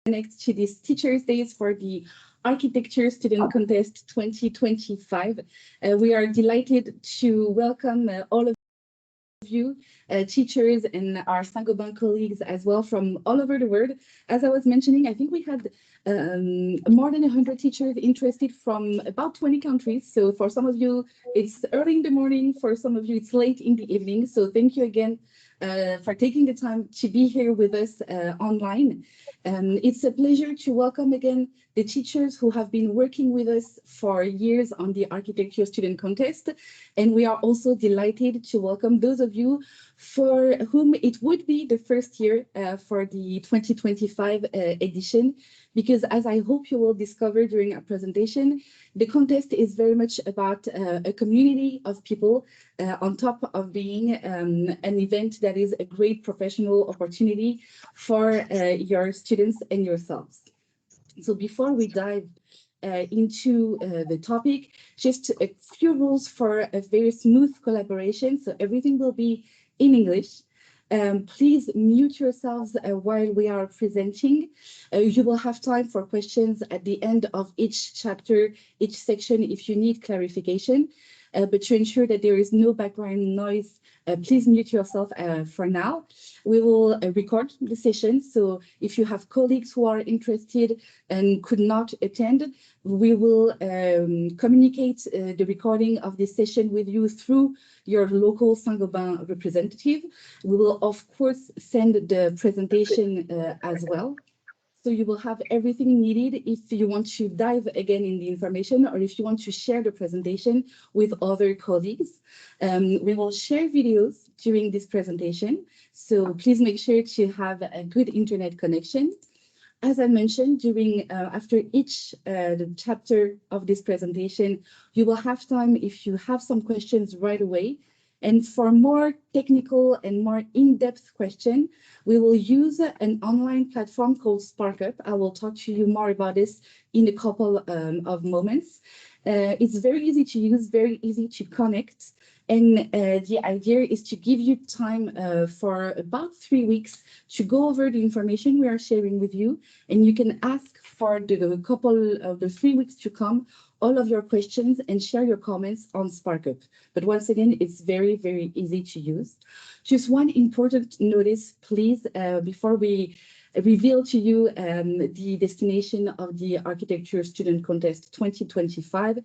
Connect to these Teachers' Days for the Architecture Student Contest 2025. We are delighted to welcome all of you, teachers and our Saint-Gobain colleagues as well from all over the world. As I was mentioning, I think we had more than 100 teachers interested from about 20 countries. So for some of you, it's early in the morning. For some of you, it's late in the evening. So thank you again for taking the time to be here with us online. It's a pleasure to welcome again the teachers who have been working with us for years on the Architecture Student Contest. And we are also delighted to welcome those of you for whom it would be the first year for the 2025 edition, because as I hope you will discover during our presentation, the contest is very much about a community of people on top of being an event that is a great professional opportunity for your students and yourselves. So before we dive into the topic, just a few rules for a very smooth collaboration. So everything will be in English. Please mute yourselves while we are presenting. You will have time for questions at the end of each chapter, each section, if you need clarification. But to ensure that there is no background noise, please mute yourself for now. We will record the session. So if you have colleagues who are interested and could not attend, we will communicate the recording of this session with you through your local Saint-Gobain representative. We will, of course, send the presentation as well. So you will have everything needed if you want to dive again in the information or if you want to share the presentation with other colleagues. We will share videos during this presentation. So please make sure to have a good internet connection. As I mentioned, after each chapter of this presentation, you will have time if you have some questions right away. And for more technical and more in-depth question, we will use an online platform called SparkUp. I will talk to you more about this in a couple of moments. It's very easy to use, very easy to connect. And the idea is to give you time for about 3 weeks to go over the information we are sharing with you. And you can ask for the couple of the 3 weeks to come all of your questions and share your comments on SparkUp. But once again, it's very, very easy to use. Just one important notice, please, before we reveal to you the destination of the Architecture Student Contest 2025.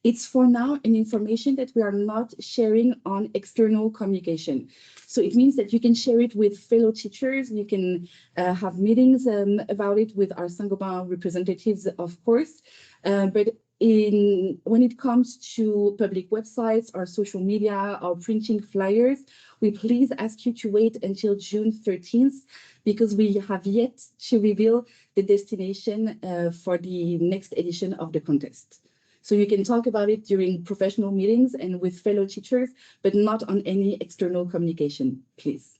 It's for now an information that we are not sharing on external communication. So it means that you can share it with fellow teachers, you can have meetings about it with our Saint-Gobain representatives, of course, but when it comes to public websites or social media or printing flyers, we please ask you to wait until June 13th because we have yet to reveal the destination for the next edition of the contest. So you can talk about it during professional meetings and with fellow teachers, but not on any external communication, please.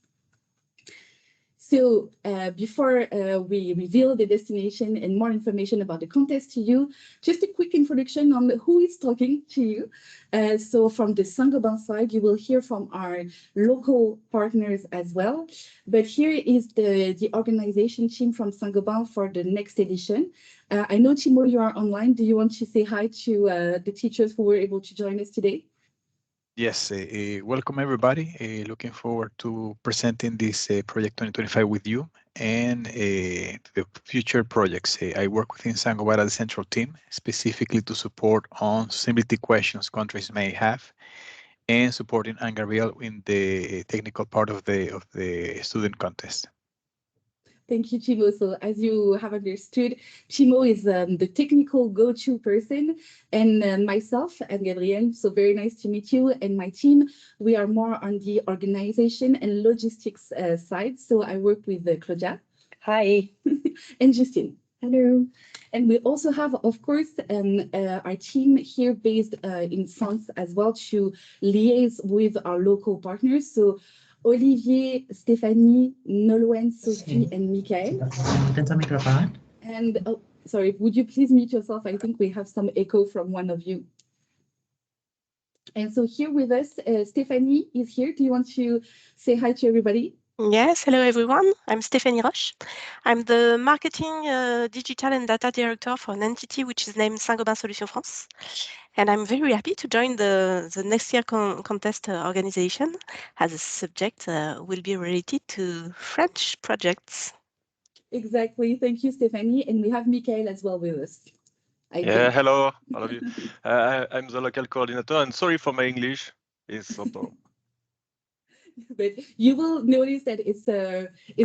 So before we reveal the destination and more information about the contest to you, just a quick introduction on who is talking to you. So from the Saint-Gobain side, you will hear from our local partners as well. But here is the organization team from Saint-Gobain for the next edition. I know, Timo, you are online. Do you want to say hi to the teachers who were able to join us today? Yes, welcome everybody. Looking forward to presenting this project 2025 with you and the future projects. I work within Saint-Gobain as a central team, specifically to support on sustainability questions countries may have, and supporting Gabriel in the technical part of the student contest. Thank you, Chimo. So as you have understood, Chimo is the technical go-to person, and myself and Gabrielle. So very nice to meet you. And my team, we are more on the organization and logistics side. So I work with Claudia. Hi. And Justine. Hello. And we also have, of course, our team here based in France as well to liaise with our local partners. So Olivier, Stéphanie, Nolwenn, Sophie, and Michael. And oh, sorry, would you please mute yourself? I think we have some echo from one of you. And so here with us, Stéphanie is here. Do you want to say hi to everybody? Yes, hello everyone. I'm Stéphanie Roche. I'm the marketing, digital and data director for an entity which is named Saint-Gobain Solutions France. And I'm very happy to join the next year contest organization, as the subject will be related to French projects. Exactly. Thank you, Stephanie. And we have Michael as well with us. Hello, all of you. I'm the local coordinator, and sorry for my English. It's so poor. But you will notice that it's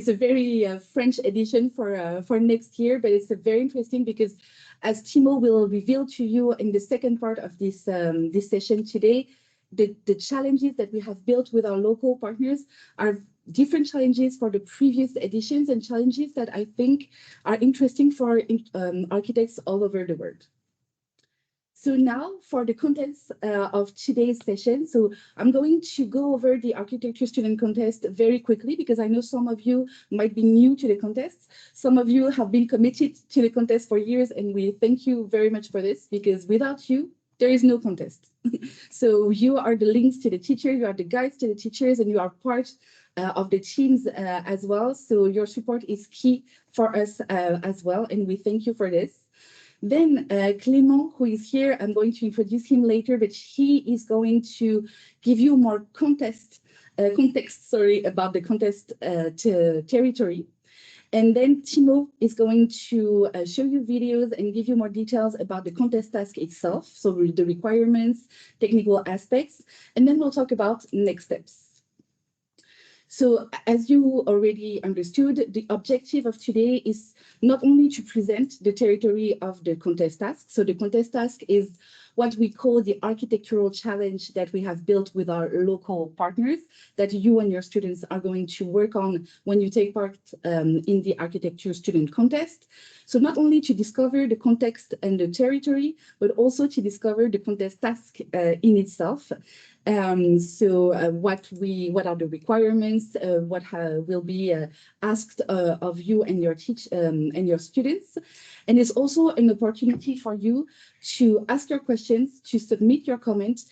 a very French edition for next year. But it's a very interesting because, as Timo will reveal to you in the second part of this session today, the challenges that we have built with our local partners are different challenges for the previous editions and challenges that I think are interesting for architects all over the world. So now for the contents of today's session. So I'm going to go over the architecture student contest very quickly because I know some of you might be new to the contest. Some of you have been committed to the contest for years, and we thank you very much for this because without you, there is no contest. So you are the links to the teacher, you are the guides to the teachers, and you are part of the teams as well. So your support is key for us as well, and we thank you for this. Then Clément, who is here, I'm going to introduce him later, but he is going to give you more context about the contest territory. And then Timo is going to show you videos and give you more details about the contest task itself, so the requirements, technical aspects, and then we'll talk about next steps. So as you already understood, the objective of today is not only to present the territory of the contest task. So the contest task is what we call the architectural challenge that we have built with our local partners that you and your students are going to work on when you take part in the architecture student contest. So not only to discover the context and the territory, but also to discover the contest task in itself. What are the requirements? What will be asked of you and your and your students? And it's also an opportunity for you to ask your questions, to submit your comments,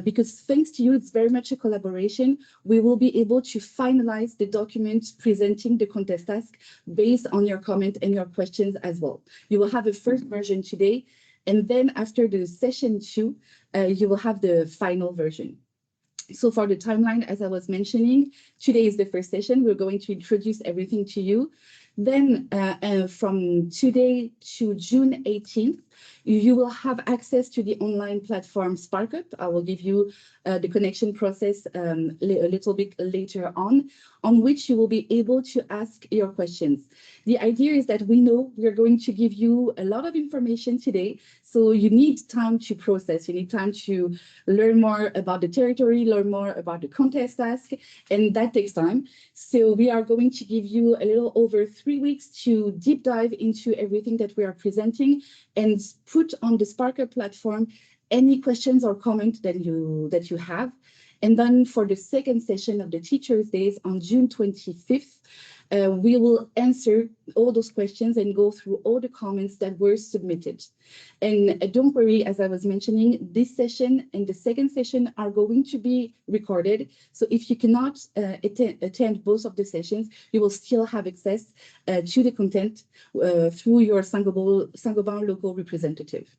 because thanks to you, it's very much a collaboration. We will be able to finalize the document presenting the contest task based on your comment and your questions as well. You will have a first version today, and then after the session 2, you will have the final version. So for the timeline, as I was mentioning, today is the first session. We're going to introduce everything to you. Then from today to June 18th, you will have access to the online platform SparkUp. I will give you the connection process a little bit later on which you will be able to ask your questions. The idea is that we know we're going to give you a lot of information today, so you need time to process. You need time to learn more about the territory, learn more about the contest task, and that takes time. So we are going to give you a little over 3 weeks to deep dive into everything that we are presenting and put on the SparkUp platform any questions or comments that you have. And then for the second session of the Teachers' Days on June 25th, we will answer all those questions and go through all the comments that were submitted. And don't worry, as I was mentioning, this session and the second session are going to be recorded. So if you cannot attend both of the sessions, you will still have access to the content through your Saint-Gobain local representative.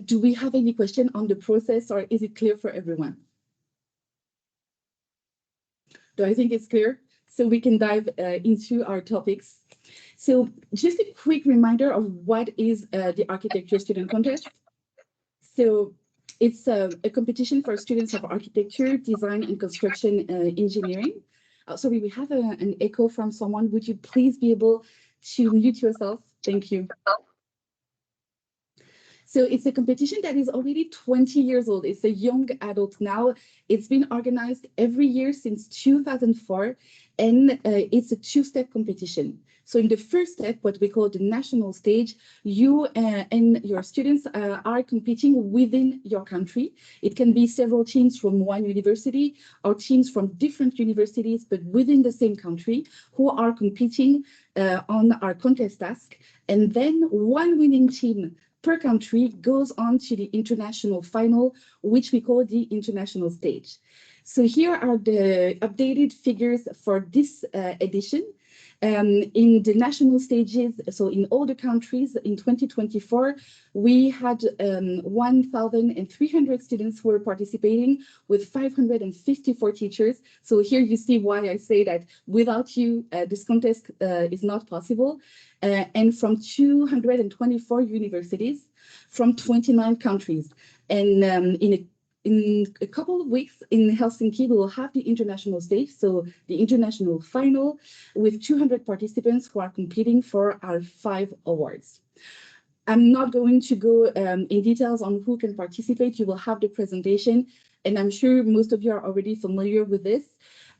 Do we have any question on the process, or is it clear for everyone? Do I think it's clear? So we can dive into our topics. So just a quick reminder of what is the Architecture Student Contest. So it's a competition for students of architecture, design, and construction engineering. Sorry, we have an echo from someone. Would you please be able to mute yourself? Thank you. So it's a competition that is already 20 years old. It's a young adult now. It's been organized every year since 2004, and it's a two-step competition. So in the first step, what we call the national stage, you and your students are competing within your country. It can be several teams from one university or teams from different universities, but within the same country, who are competing on our contest task. And then one winning team per country goes on to the international final, which we call the international stage. So here are the updated figures for this edition. In the national stages, so in all the countries in 2024, we had 1,300 students who were participating with 554 teachers. So here you see why I say that without you, this contest is not possible. And from 224 universities from 29 countries. And in a couple of weeks in Helsinki, we will have the international stage, so the international final, with 200 participants who are competing for our 5 awards. I'm not going to go in details on who can participate. You will have the presentation, and I'm sure most of you are already familiar with this.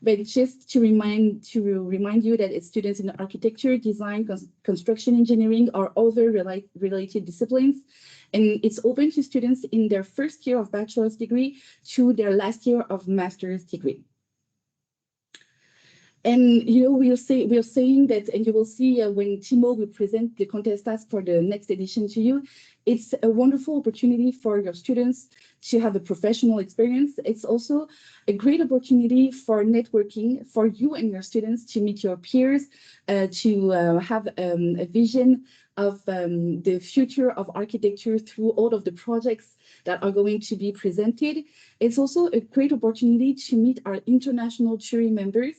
But just to remind you that it's students in architecture, design, construction engineering, or other related disciplines. And it's open to students in their first year of bachelor's degree to their last year of master's degree. And we are saying that, and you will see when Timo will present the contest task for the next edition to you, it's a wonderful opportunity for your students to have a professional experience. It's also a great opportunity for networking for you and your students to meet your peers, to have a vision of the future of architecture through all of the projects that are going to be presented. It's also a great opportunity to meet our international jury members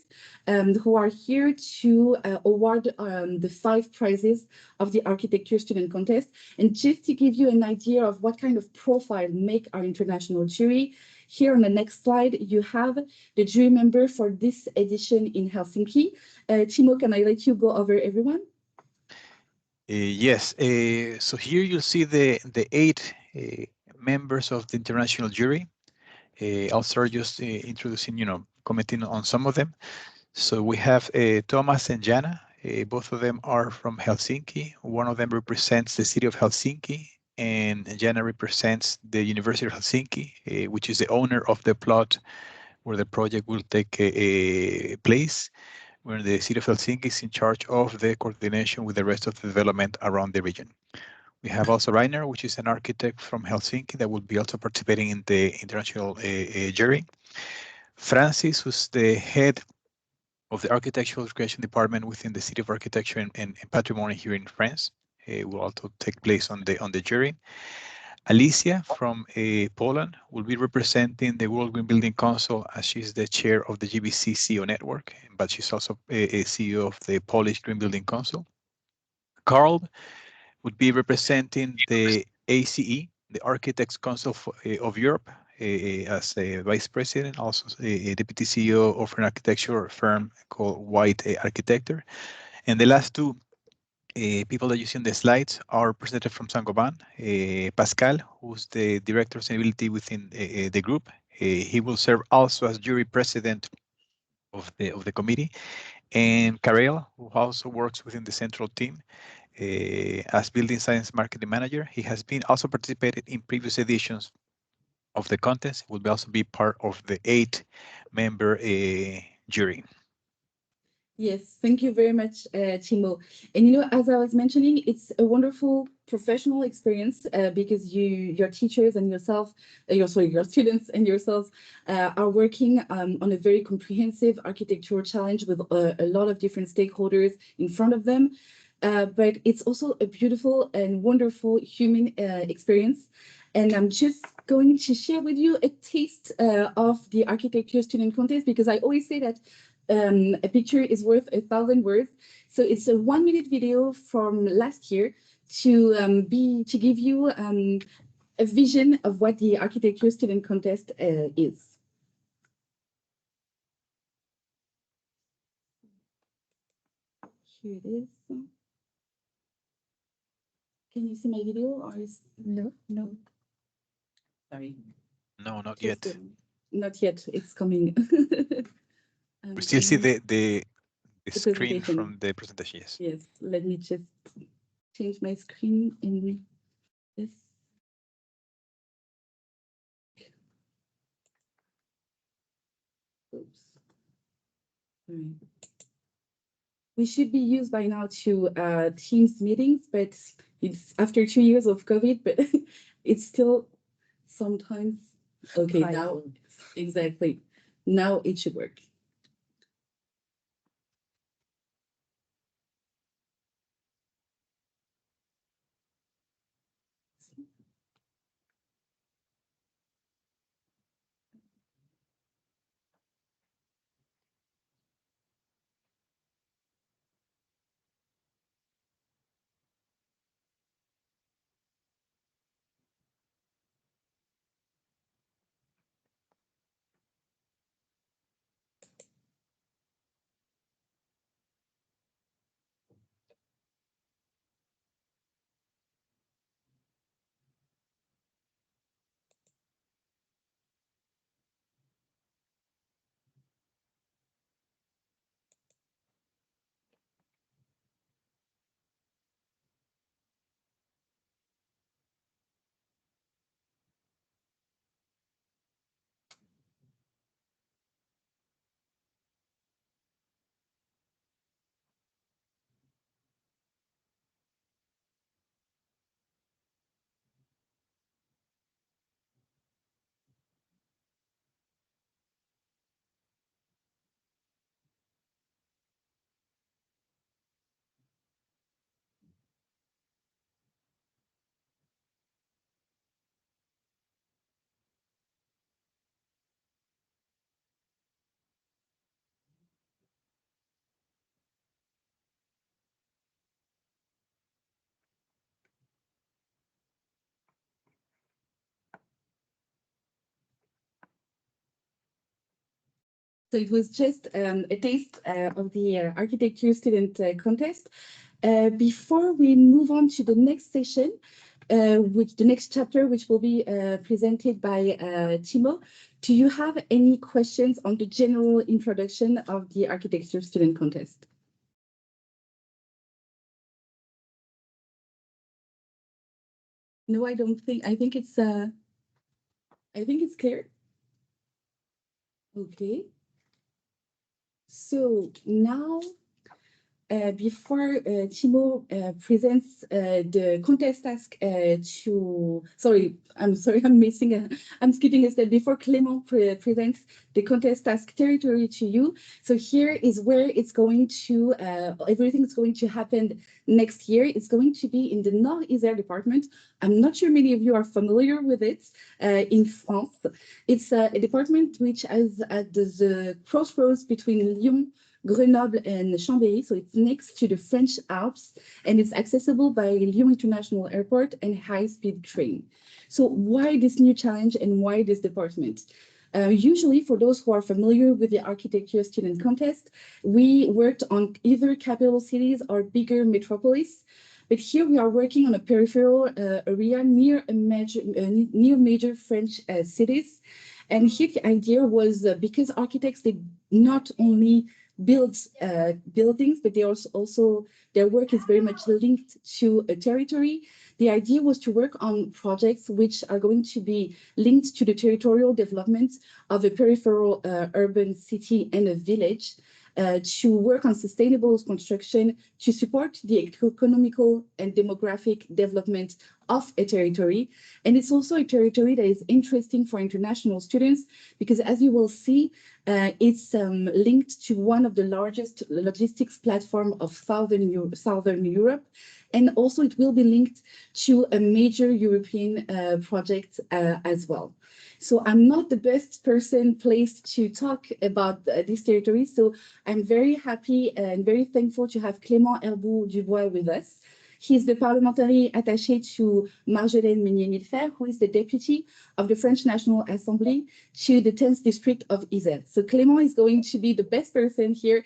who are here to award the 5 prizes of the architecture student contest. And just to give you an idea of what kind of profile make our international jury, here on the next slide, you have the jury member for this edition in Helsinki. Timo, can I let you go over everyone? Yes, so here you'll see the 8 members of the international jury. I'll start just introducing, commenting on some of them. So we have Thomas and Jana. Both of them are from Helsinki. One of them represents the city of Helsinki, and Jana represents the University of Helsinki, which is the owner of the plot where the project will take place, where the city of Helsinki is in charge of the coordination with the rest of the development around the region. We have also Rainer, which is an architect from Helsinki that will be also participating in the international jury. Francis, who's the head of the architectural creation department within the City of Architecture and Patrimony here in France, will also take place on the jury. Alicia from Poland will be representing the World Green Building Council, as she's the chair of the GBC CEO network, but she's also a CEO of the Polish Green Building Council. Carl would be representing the ACE, the Architects Council of Europe, as a vice president, also a deputy CEO of an architecture firm called White Architecture. And the last 2 people that you see on the slides are presented from Saint-Gobain. Pascal, who's the director of sustainability within the group. He will serve also as jury president of the committee. And Karel, who also works within the central team as building science marketing manager. He has been also participated in previous editions of the contest. Will also be part of the 8-member jury. Yes, thank you very much, Timo. And as I was mentioning, it's a wonderful professional experience because your teachers and yourself, your students and yourselves are working on a very comprehensive architectural challenge with a lot of different stakeholders in front of them. But it's also a beautiful and wonderful human experience. And I'm just going to share with you a taste of the architecture student contest, because I always say that a picture is worth 1,000 words. So it's a 1-minute video from last year to give you a vision of what the architecture student contest is. Here it is. Can you see my video, or is no? Sorry. No, not yet. Not yet. It's coming. We still see the screen from the presentation. Yes. Yes. Let me just change my screen in this. Oops. Sorry. We should be used by now to Teams meetings, but it's after 2 years of COVID, but it's still sometimes okay now. Exactly. Now it should work. So it was just a taste of the architecture student contest. Before we move on to the next session, which the next chapter, which will be presented by Timo, do you have any questions on the general introduction of the architecture student contest? No, I don't think. I think it's clear. Okay. So now, before Timo presents the contest task I'm skipping a step. Before Clément presents the contest task territory to you. So here is where it's going to, everything is going to happen next year. It's going to be in the Nord-Isère department. I'm not sure many of you are familiar with it in France. It's a department which is at the crossroads between Lyon, Grenoble and Chambéry, so it's next to the French Alps, and it's accessible by Lyon International Airport and high-speed train. So why this new challenge and why this department? Usually, for those who are familiar with the architecture student contest, we worked on either capital cities or bigger metropolis. But here we are working on a peripheral area near major French cities. And here the idea was because architects, they not only build buildings, but they also their work is very much linked to a territory. The idea was to work on projects which are going to be linked to the territorial development of a peripheral urban city and a village. To work on sustainable construction to support the economical and demographic development of a territory. And it's also a territory that is interesting for international students because, as you will see, it's linked to one of the largest logistics platform of Southern Europe. And also it will be linked to a major European project as well. So I'm not the best person placed to talk about this territory. So I'm very happy and very thankful to have Clément Herboux-Dubois with us. He's the parliamentary attaché to Marjolaine Meunier-Millefert, who is the deputy of the French National Assembly to the 10th district of Isère. So Clément is going to be the best person here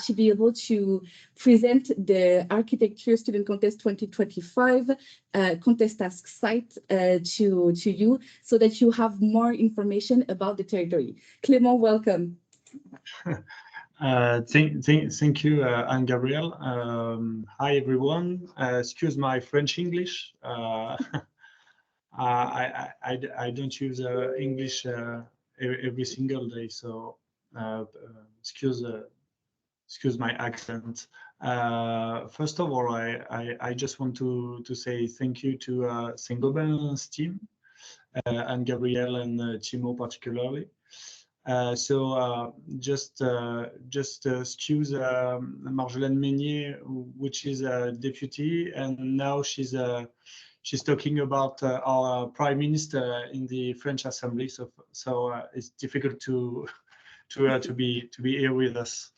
to be able to present the Architecture Student Contest 2025 contest task site to you so that you have more information about the territory. Clément, welcome. Thank you, Anne-Gabrielle. Hi, everyone. Excuse my French English. I don't use English every single day, so excuse my accent. First of all, I just want to say thank you to Saint-Gobain's team, Anne-Gabrielle and Timo particularly. Just excuse Marjolaine Meunier, which is a deputy, and now she's talking about our prime minister in the French Assembly. So it's difficult to be here with us.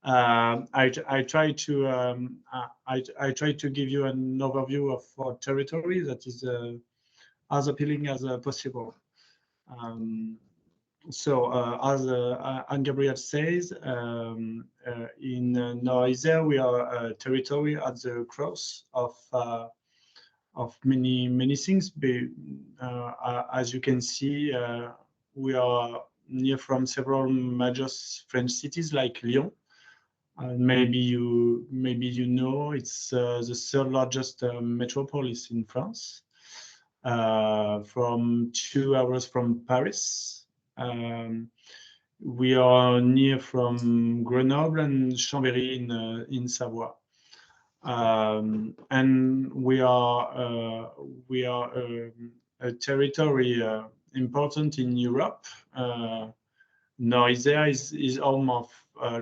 I try to give you an overview of our territory that is as appealing as possible. As Anne-Gabrielle says, in Nord-Isère, we are a territory at the cross of many things. As you can see, we are near from several major French cities like Lyon. Maybe you know it's the third largest metropolis in France, from 2 hours from Paris. We are near from Grenoble and Chambéry in Savoie, and we are a territory important in Europe. Nord-Isère is home of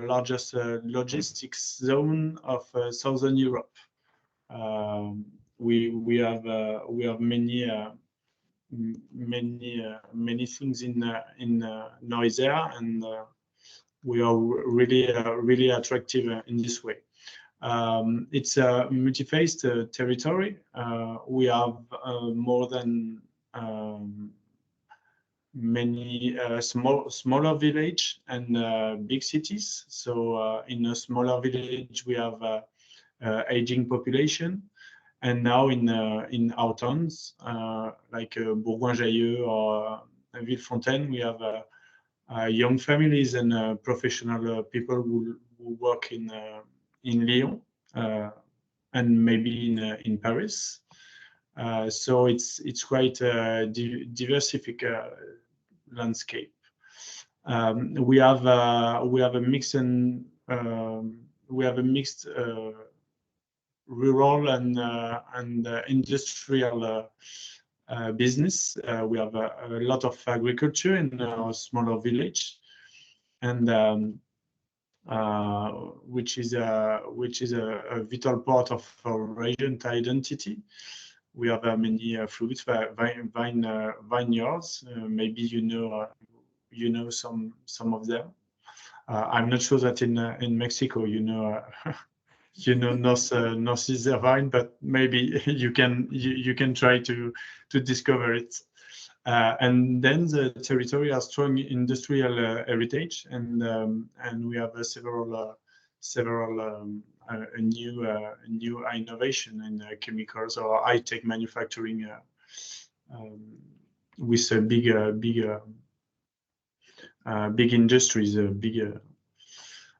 largest logistics zone of Southern Europe. We have many things in Nord-Isère, and we are really attractive in this way. It's a multi-faced territory. We have more than many smaller village and big cities. So in a smaller village, we have aging population. And now in our towns, like Bourgoin-Jallieu or Villefontaine, we have young families and professional people who work in Lyon and maybe in Paris. So it's quite a diversific landscape. We have a mixed rural and industrial business. We have a lot of agriculture in our smaller village, and which is a vital part of our region identity. We have many fruits, vineyards. Maybe you know some of them. I'm not sure that in Mexico Nord-Isère vine, but maybe you can try to discover it. And then the territory has strong industrial heritage, and we have several new innovation in chemicals or high-tech manufacturing with big industries,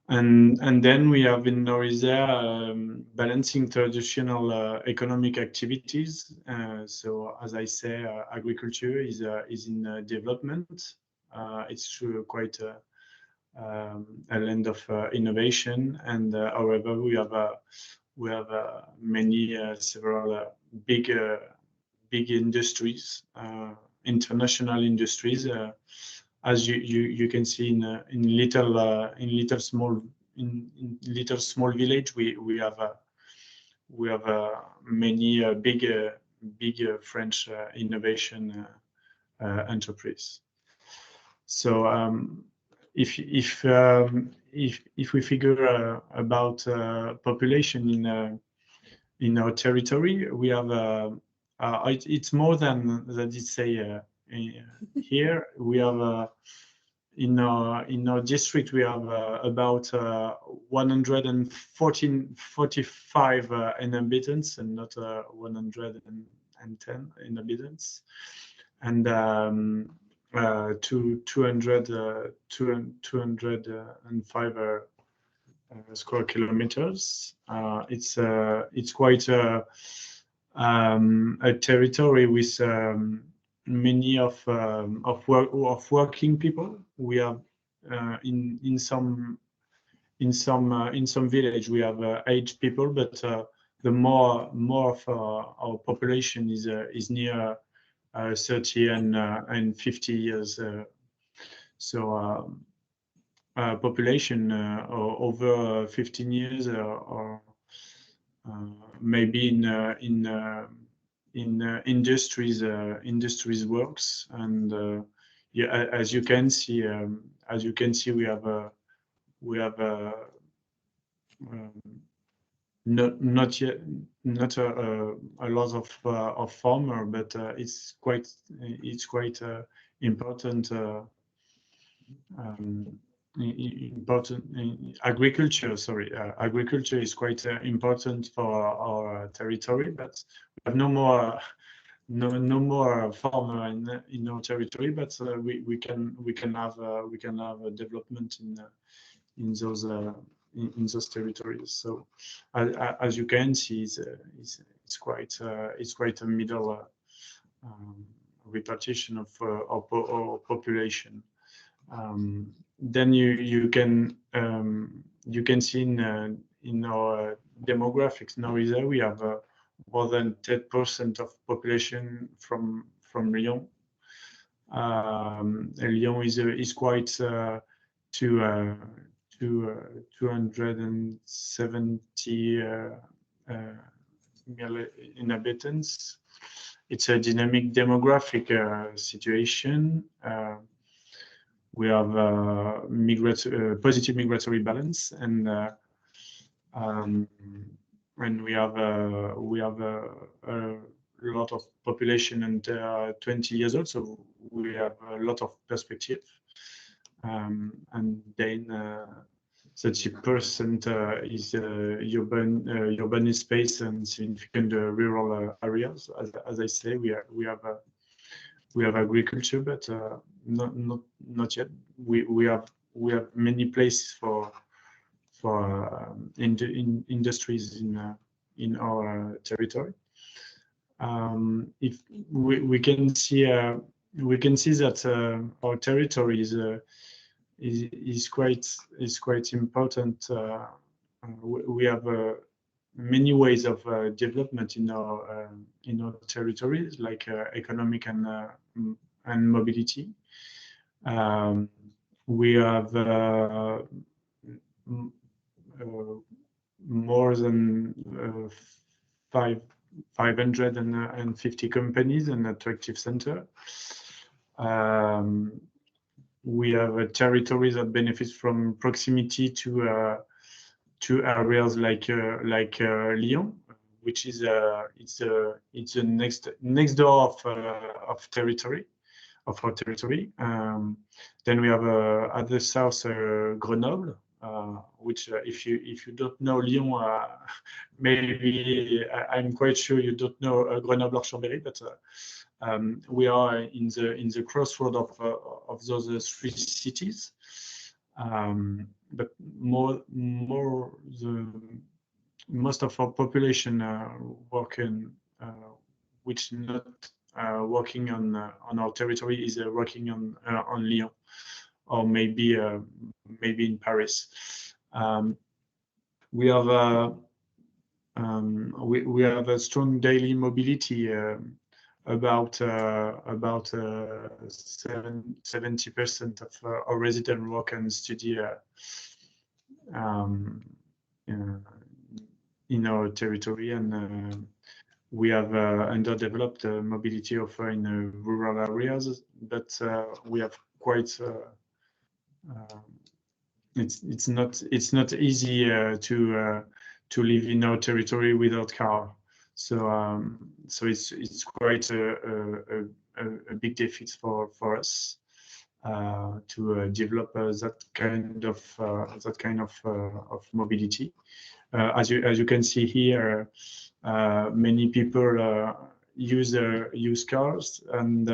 and then we have in Nord-Isère balancing traditional economic activities. So as I say, agriculture is in development. It's quite a land of innovation, and however we have many several big industries, international industries. As you can see in little small village, we have many big French innovation enterprise. So if we figure about population in our territory, we have it's more than that. It's say here we have in our district we have about 145 inhabitants and not 110 inhabitants, and 205 square kilometers. It's quite a territory with many of working people. We have in some village we have aged people, but the more of our population is near 30 and 50 years. So population over 15 years or maybe in industries works, and yeah, as you can see, we have not yet a lot of farmer, but it's quite important. Important agriculture. Sorry, agriculture is quite important for our territory, but we have no more farmer in our territory. But we can have a development in those territories. So as you can see, it's quite a middle repartition of our population. Then you can see in our demographics Nord-Isère we have more than 10% of population from Lyon. Lyon is quite to 270 million inhabitants. It's a dynamic demographic situation. We have positive migratory balance, and we have a lot of population under 20 years old, so we have a lot of perspective. And then 30% is urban space and significant rural areas. As I say, we have agriculture, but not yet. We have many places for industries in our territory. If we can see that our territory is quite important. We have many ways of development in our territories, like economic and mobility. We have more than 550 companies and attractive center. We have territories that benefit from proximity to areas like Lyon, which is it's the next door of territory of our territory. Then we have at the south Grenoble, which if you don't know Lyon, maybe I'm quite sure you don't know Grenoble or Chambéry, but we are in the crossroad of those three cities. But most of our population working, which not working on our territory, is working on Lyon, or maybe in Paris. We have a strong daily mobility. About 70% of our residents work and study in our territory, and we have underdeveloped mobility offer in rural areas, but we have quite. It's not easy to live in our territory without car. So it's quite a big deficit for us to develop that kind of mobility. As you can see here, many people use cars, and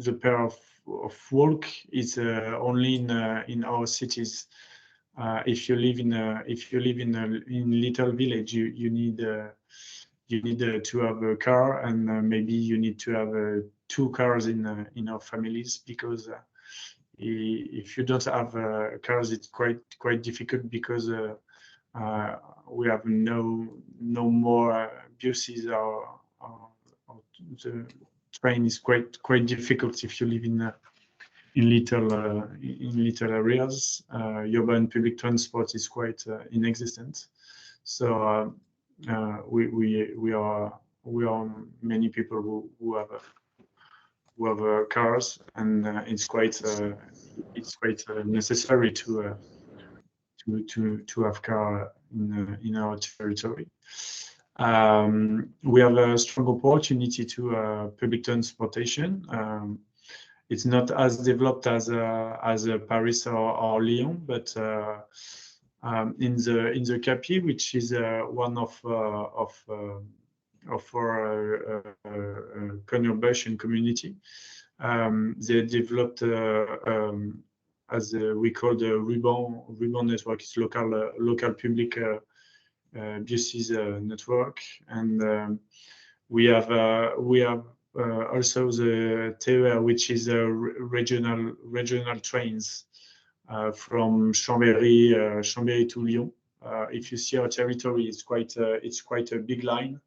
the pair of work is only in our cities. If you live in little village, you need to have a car, and maybe you need to have 2 cars in our families, because if you don't have cars, it's quite difficult, because we have no more buses or train is quite difficult if you live in little areas. Urban public transport is quite inexistent. So we are many people who have cars, and it's quite necessary to have car in our territory. We have a strong opportunity to public transportation. It's not as developed as Paris or Lyon, but in the Capi, which is one of our conurbation community, they developed as we call the ruban network. It's local public buses network, and we have also the TER, which is regional trains from Chambéry to Lyon. If you see our territory, it's quite a big line,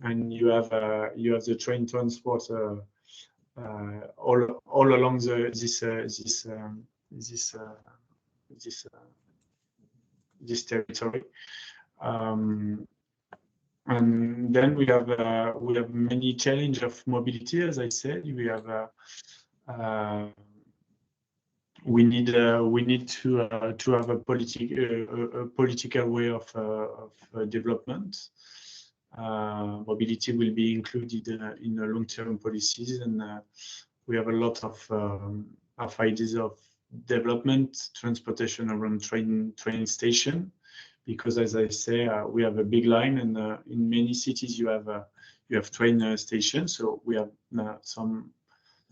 and you have the train transport all along this territory. And then we have many challenges of mobility. As I said, we need to have a political way of development. Mobility will be included in the long-term policies, and we have a lot of ideas of development, transportation around train station. Because, as I say, we have a big line, and in many cities you have train stations. So we have some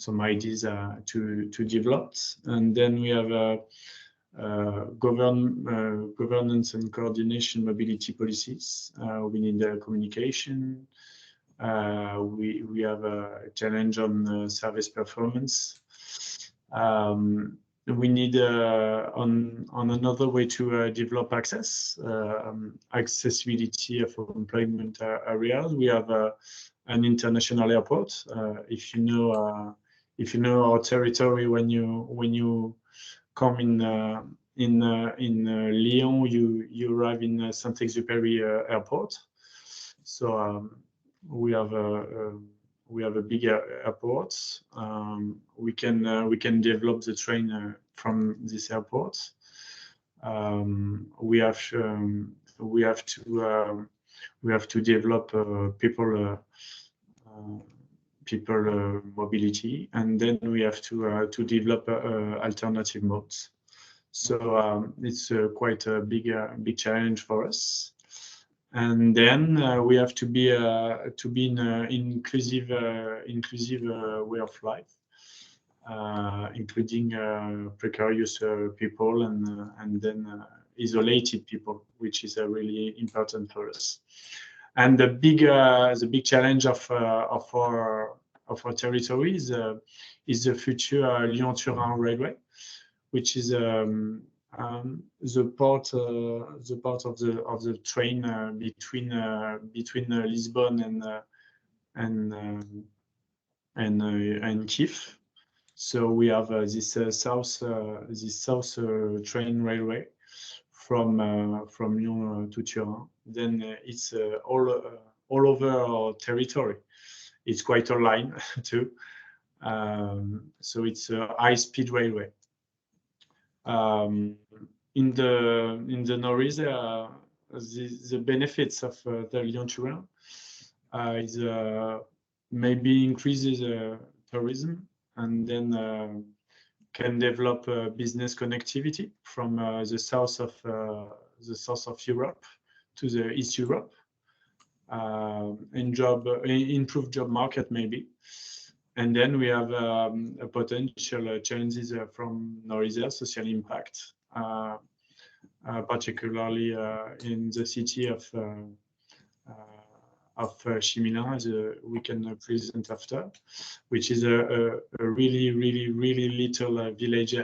ideas to develop, and then we have governance and coordination mobility policies. We need communication. We have a challenge on service performance. We need on another way to develop accessibility for employment areas. We have an international airport. If you know our territory, when you come in Lyon, you arrive in Saint-Exupéry airport. So we have a big airport. We can develop the train from this airport. We have to develop people mobility, and then we have to develop alternative modes. So it's quite a big challenge for us. And then we have to be in an inclusive way of life, including precarious people and then isolated people, which is really important for us. And the big challenge of our territory is the future Lyon-Turin railway, which is the part of the train between Lisbon and Kiev. So we have this south train railway from Lyon to Turin. Then it's all over our territory. It's quite a line too. So it's a high-speed railway. In the Nord-Isère, the benefits of the Lyon-Turin is maybe increases tourism, and then can develop business connectivity from the south of Europe to the East Europe, and improve job market maybe. And then we have a potential challenges from Nord-Isère social impact, particularly in the city of Chimilin, as we can present after, which is a really little village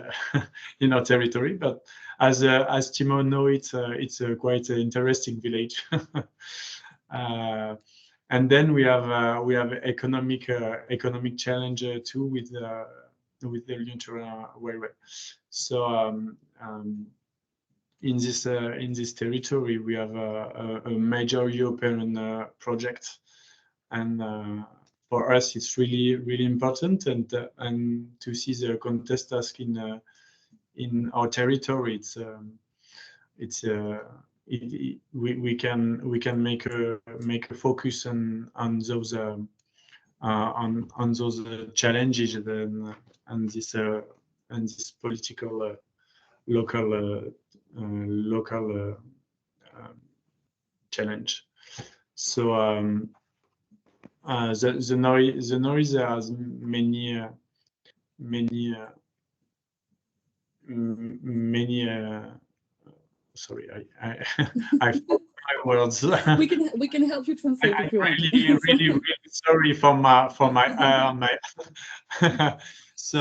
in our territory. But as Timo knows, it's a quite interesting village. And then we have economic challenge too with the Lyon-Turin railway. So in this territory, we have a major European project, and for us, it's really important. And to see the contest task in our territory, we can make a focus on those challenges and this political local challenge. So the Nord-Isère has many sorry, I forgot my words. We can help you translate if you want. really sorry for my so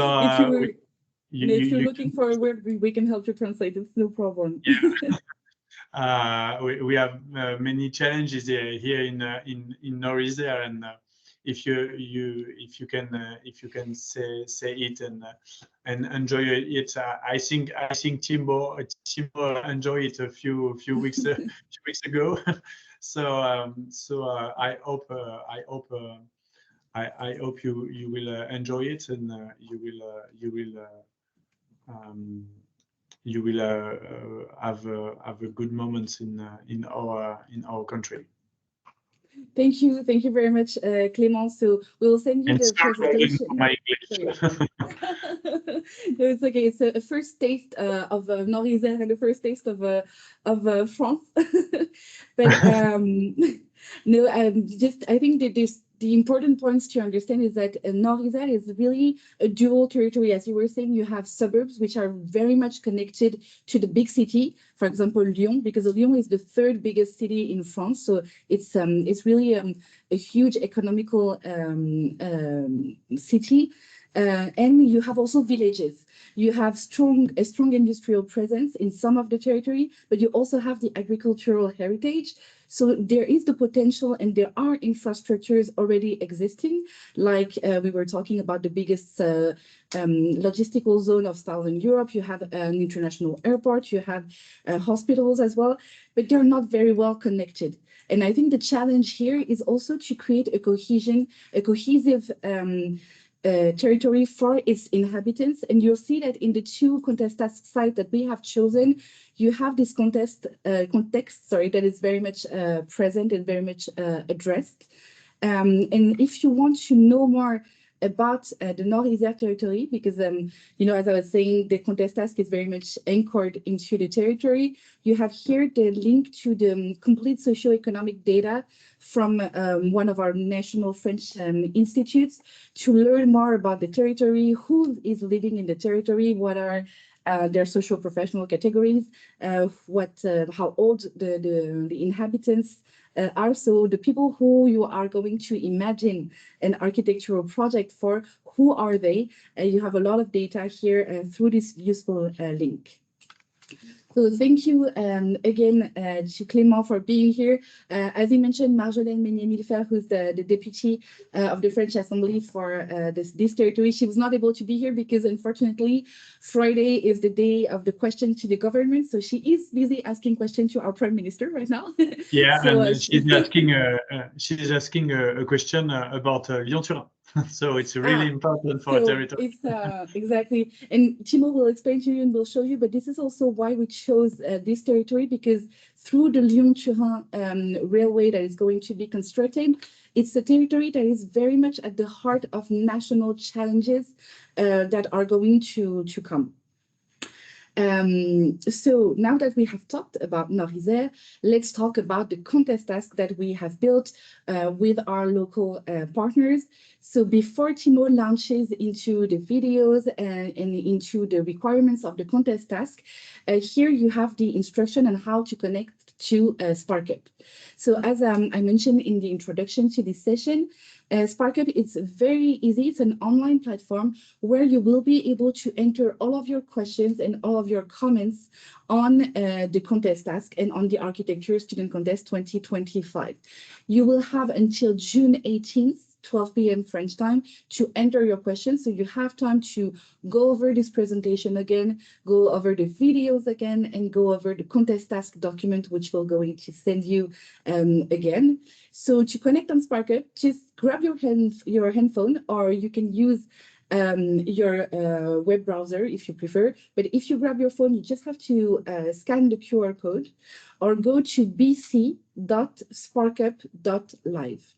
if you're looking for a word, we can help you translate. It's no problem. Yeah. We have many challenges here in Nord-Isère, and if you can say it and enjoy it, I think Timo enjoyed it a few weeks ago. So I hope you will enjoy it, and you will have a good moments in our country. Thank you very much, Clément. So we'll send you the presentation. My No, it's okay. It's a first taste of Nord-Isère and the first taste of France. But no, I think that the important points to understand is that Nord-Isère is really a dual territory. As you were saying, you have suburbs which are very much connected to the big city. For example, Lyon, because Lyon is the third biggest city in France. So it's really a huge economical city. And you have also villages. You have a strong industrial presence in some of the territory, but you also have the agricultural heritage. So there is the potential, and there are infrastructures already existing, like we were talking about the biggest logistical zone of Southern Europe. You have an international airport, you have hospitals as well, but they're not very well connected. And I think the challenge here is also to create a cohesive territory for its inhabitants. And you'll see that in the two contest task sites that we have chosen, you have this context that is very much present and very much addressed. And if you want to know more about the Nord-Isère territory, because as I was saying, the contest task is very much anchored into the territory. You have here the link to the complete socioeconomic data from one of our national French institutes to learn more about the territory, who is living in the territory, what are their social professional categories, how old the inhabitants are. So the people who you are going to imagine an architectural project for, who are they? You have a lot of data here through this useful link. So thank you again to Clément for being here. As he mentioned, Marjolaine Meunier-Millefert, who's the deputy of the French Assembly for this territory, she was not able to be here because unfortunately Friday is the day of the question to the government. So she is busy asking questions to our Prime Minister right now. Yeah, so, and she's asking a question about Lyon-Turin. So it's really important for a territory. It's exactly, and Timo will explain to you and will show you, but this is also why we chose this territory, because through the Lyon-Turin railway that is going to be constructed, it's a territory that is very much at the heart of national challenges that are going to come. So now that we have talked about Nord-Isère, let's talk about the contest task that we have built with our local partners. So before Timo launches into the videos and into the requirements of the contest task, here you have the instruction on how to connect to SparkUp. So as I mentioned in the introduction to this session, SparkUp, it's very easy. It's an online platform where you will be able to enter all of your questions and all of your comments on the contest task and on the Architecture Student Contest 2025. You will have until June 18th, 12 p.m. French time to enter your questions. So you have time to go over this presentation again, go over the videos again, and go over the contest task document, which we're going to send you again. So to connect on SparkUp, just grab your handphone, or you can use your web browser if you prefer. But if you grab your phone, you just have to scan the QR code or go to bc.sparkup.live.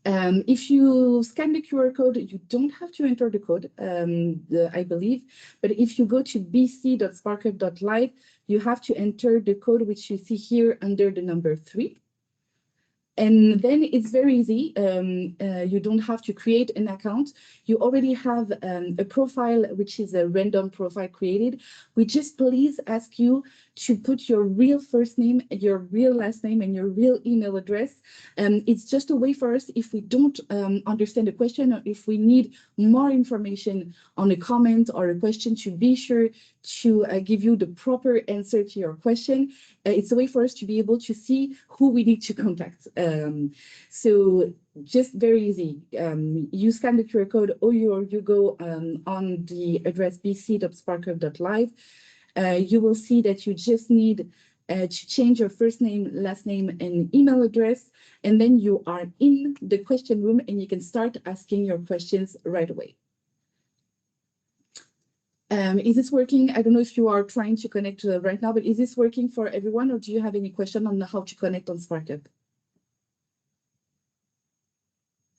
If you scan the QR code, you don't have to enter the code, I believe. But if you go to bc.sparkup.live, you have to enter the code which you see here under the number 3. And then it's very easy. You don't have to create an account. You already have a profile, which is a random profile created. We just please ask you to put your real first name, your real last name, and your real email address. It's just a way for us, if we don't understand the question, or if we need more information on a comment or a question, to be sure to give you the proper answer to your question. It's a way for us to be able to see who we need to contact. So just very easy. You scan the QR code, or you go on the address bc.sparkup.live. You will see that you just need to change your first name, last name, and email address, and then you are in the question room and you can start asking your questions right away. Is this working? I don't know if you are trying to connect right now, but is this working for everyone, or do you have any question on how to connect on SparkUp?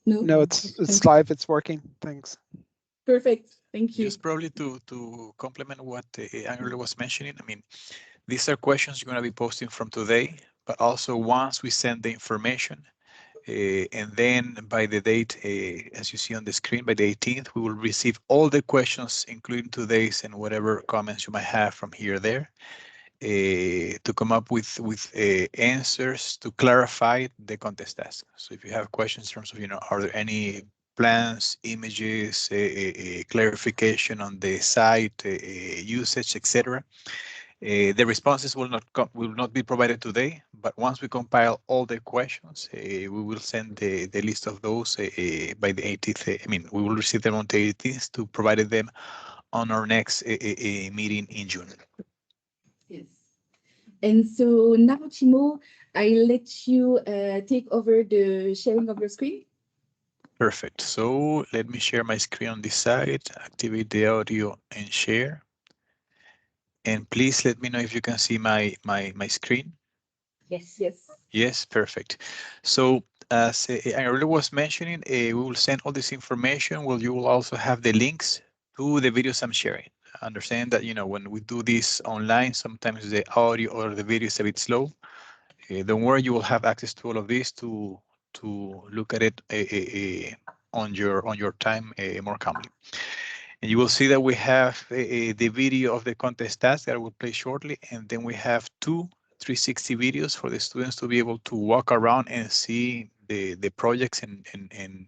No? No, it's live. It's working. Thanks. Perfect. Thank you. Just probably to complement what Angela was mentioning, I mean, these are questions you're going to be posting from today, but also once we send the information, and then by the date, as you see on the screen, by the 18th, we will receive all the questions, including today's and whatever comments you might have from here or there, to come up with answers to clarify the contest task. So if you have questions in terms of, are there any plans, images, clarification on the site, usage, etc., the responses will not be provided today, but once we compile all the questions, we will send the list of those by the 18th. I mean, we will receive them on the 18th to provide them on our next meeting in June. Yes. And so now, Timo, I let you take over the sharing of your screen. Perfect. So let me share my screen on this side, activate the audio and share. And please let me know if you can see my screen. Yes. Yes. Yes, perfect. So as I already was mentioning, we will send all this information. Well, you will also have the links to the videos I'm sharing. Understand that, when we do this online, sometimes the audio or the video is a bit slow. Don't worry, you will have access to all of this to look at it on your time more calmly. And you will see that we have the video of the contest task that I will play shortly, and then we have 2 360 videos for the students to be able to walk around and see the projects and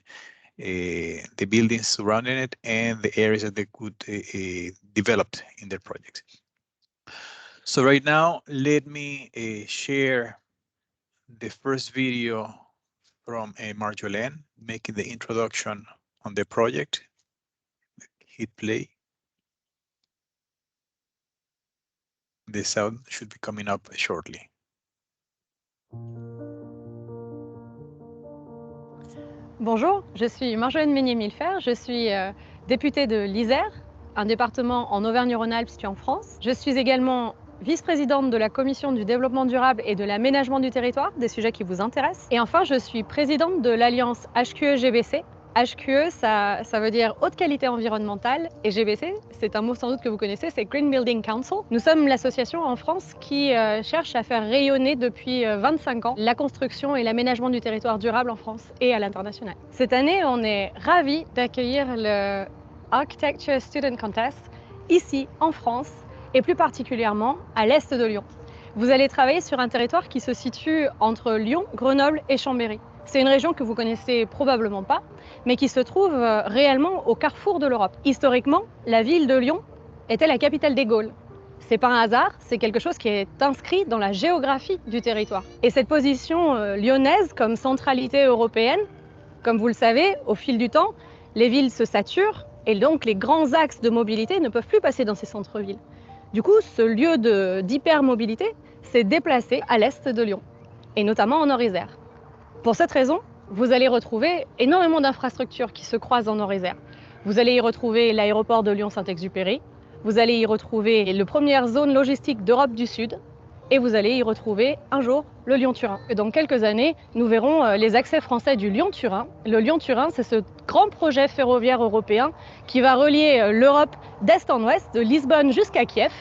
the buildings surrounding it and the areas that they could develop in their projects. So right now, let me share the first video from Marjolaine making the introduction on the project. Hit play. The sound should be coming up shortly. Bonjour, je suis Marjolaine Meignier-Millefer, je suis députée de l'Isère, un département en Auvergne-Rhône-Alpes situé en France. Je suis également vice-présidente de la Commission du développement durable et de l'aménagement du territoire, des sujets qui vous intéressent. Et enfin, je suis présidente de l'alliance HQE-GBC. HQE, ça veut dire haute qualité environnementale, et GBC, c'est un mot sans doute que vous connaissez, c'est Green Building Council. Nous sommes l'association en France qui cherche à faire rayonner depuis 25 ans la construction et l'aménagement du territoire durable en France et à l'international. Cette année, on est ravis d'accueillir le Architecture Student Contest ici en France, et plus particulièrement à l'est de Lyon. Vous allez travailler sur un territoire qui se situe entre Lyon, Grenoble et Chambéry. C'est une région que vous connaissez probablement pas, mais qui se trouve réellement au carrefour de l'Europe. Historiquement, la ville de Lyon était la capitale des Gaules. C'est pas un hasard, c'est quelque chose qui est inscrit dans la géographie du territoire. Et cette position lyonnaise comme centralité européenne, comme vous le savez, au fil du temps, les villes se saturent et donc les grands axes de mobilité ne peuvent plus passer dans ces centres-villes. Du coup, ce lieu d'hypermobilité s'est déplacé à l'est de Lyon, et notamment en Nord-Isère. Pour cette raison, vous allez retrouver énormément d'infrastructures qui se croisent en Nord-Isère. Vous allez y retrouver l'aéroport de Lyon-Saint-Exupéry, vous allez y retrouver les premières zones logistiques d'Europe du Sud, et vous allez y retrouver un jour le Lyon-Turin. Et dans quelques années, nous verrons les accès français du Lyon-Turin. Le Lyon-Turin, c'est ce grand projet ferroviaire européen qui va relier l'Europe d'est en ouest, de Lisbonne jusqu'à Kiev,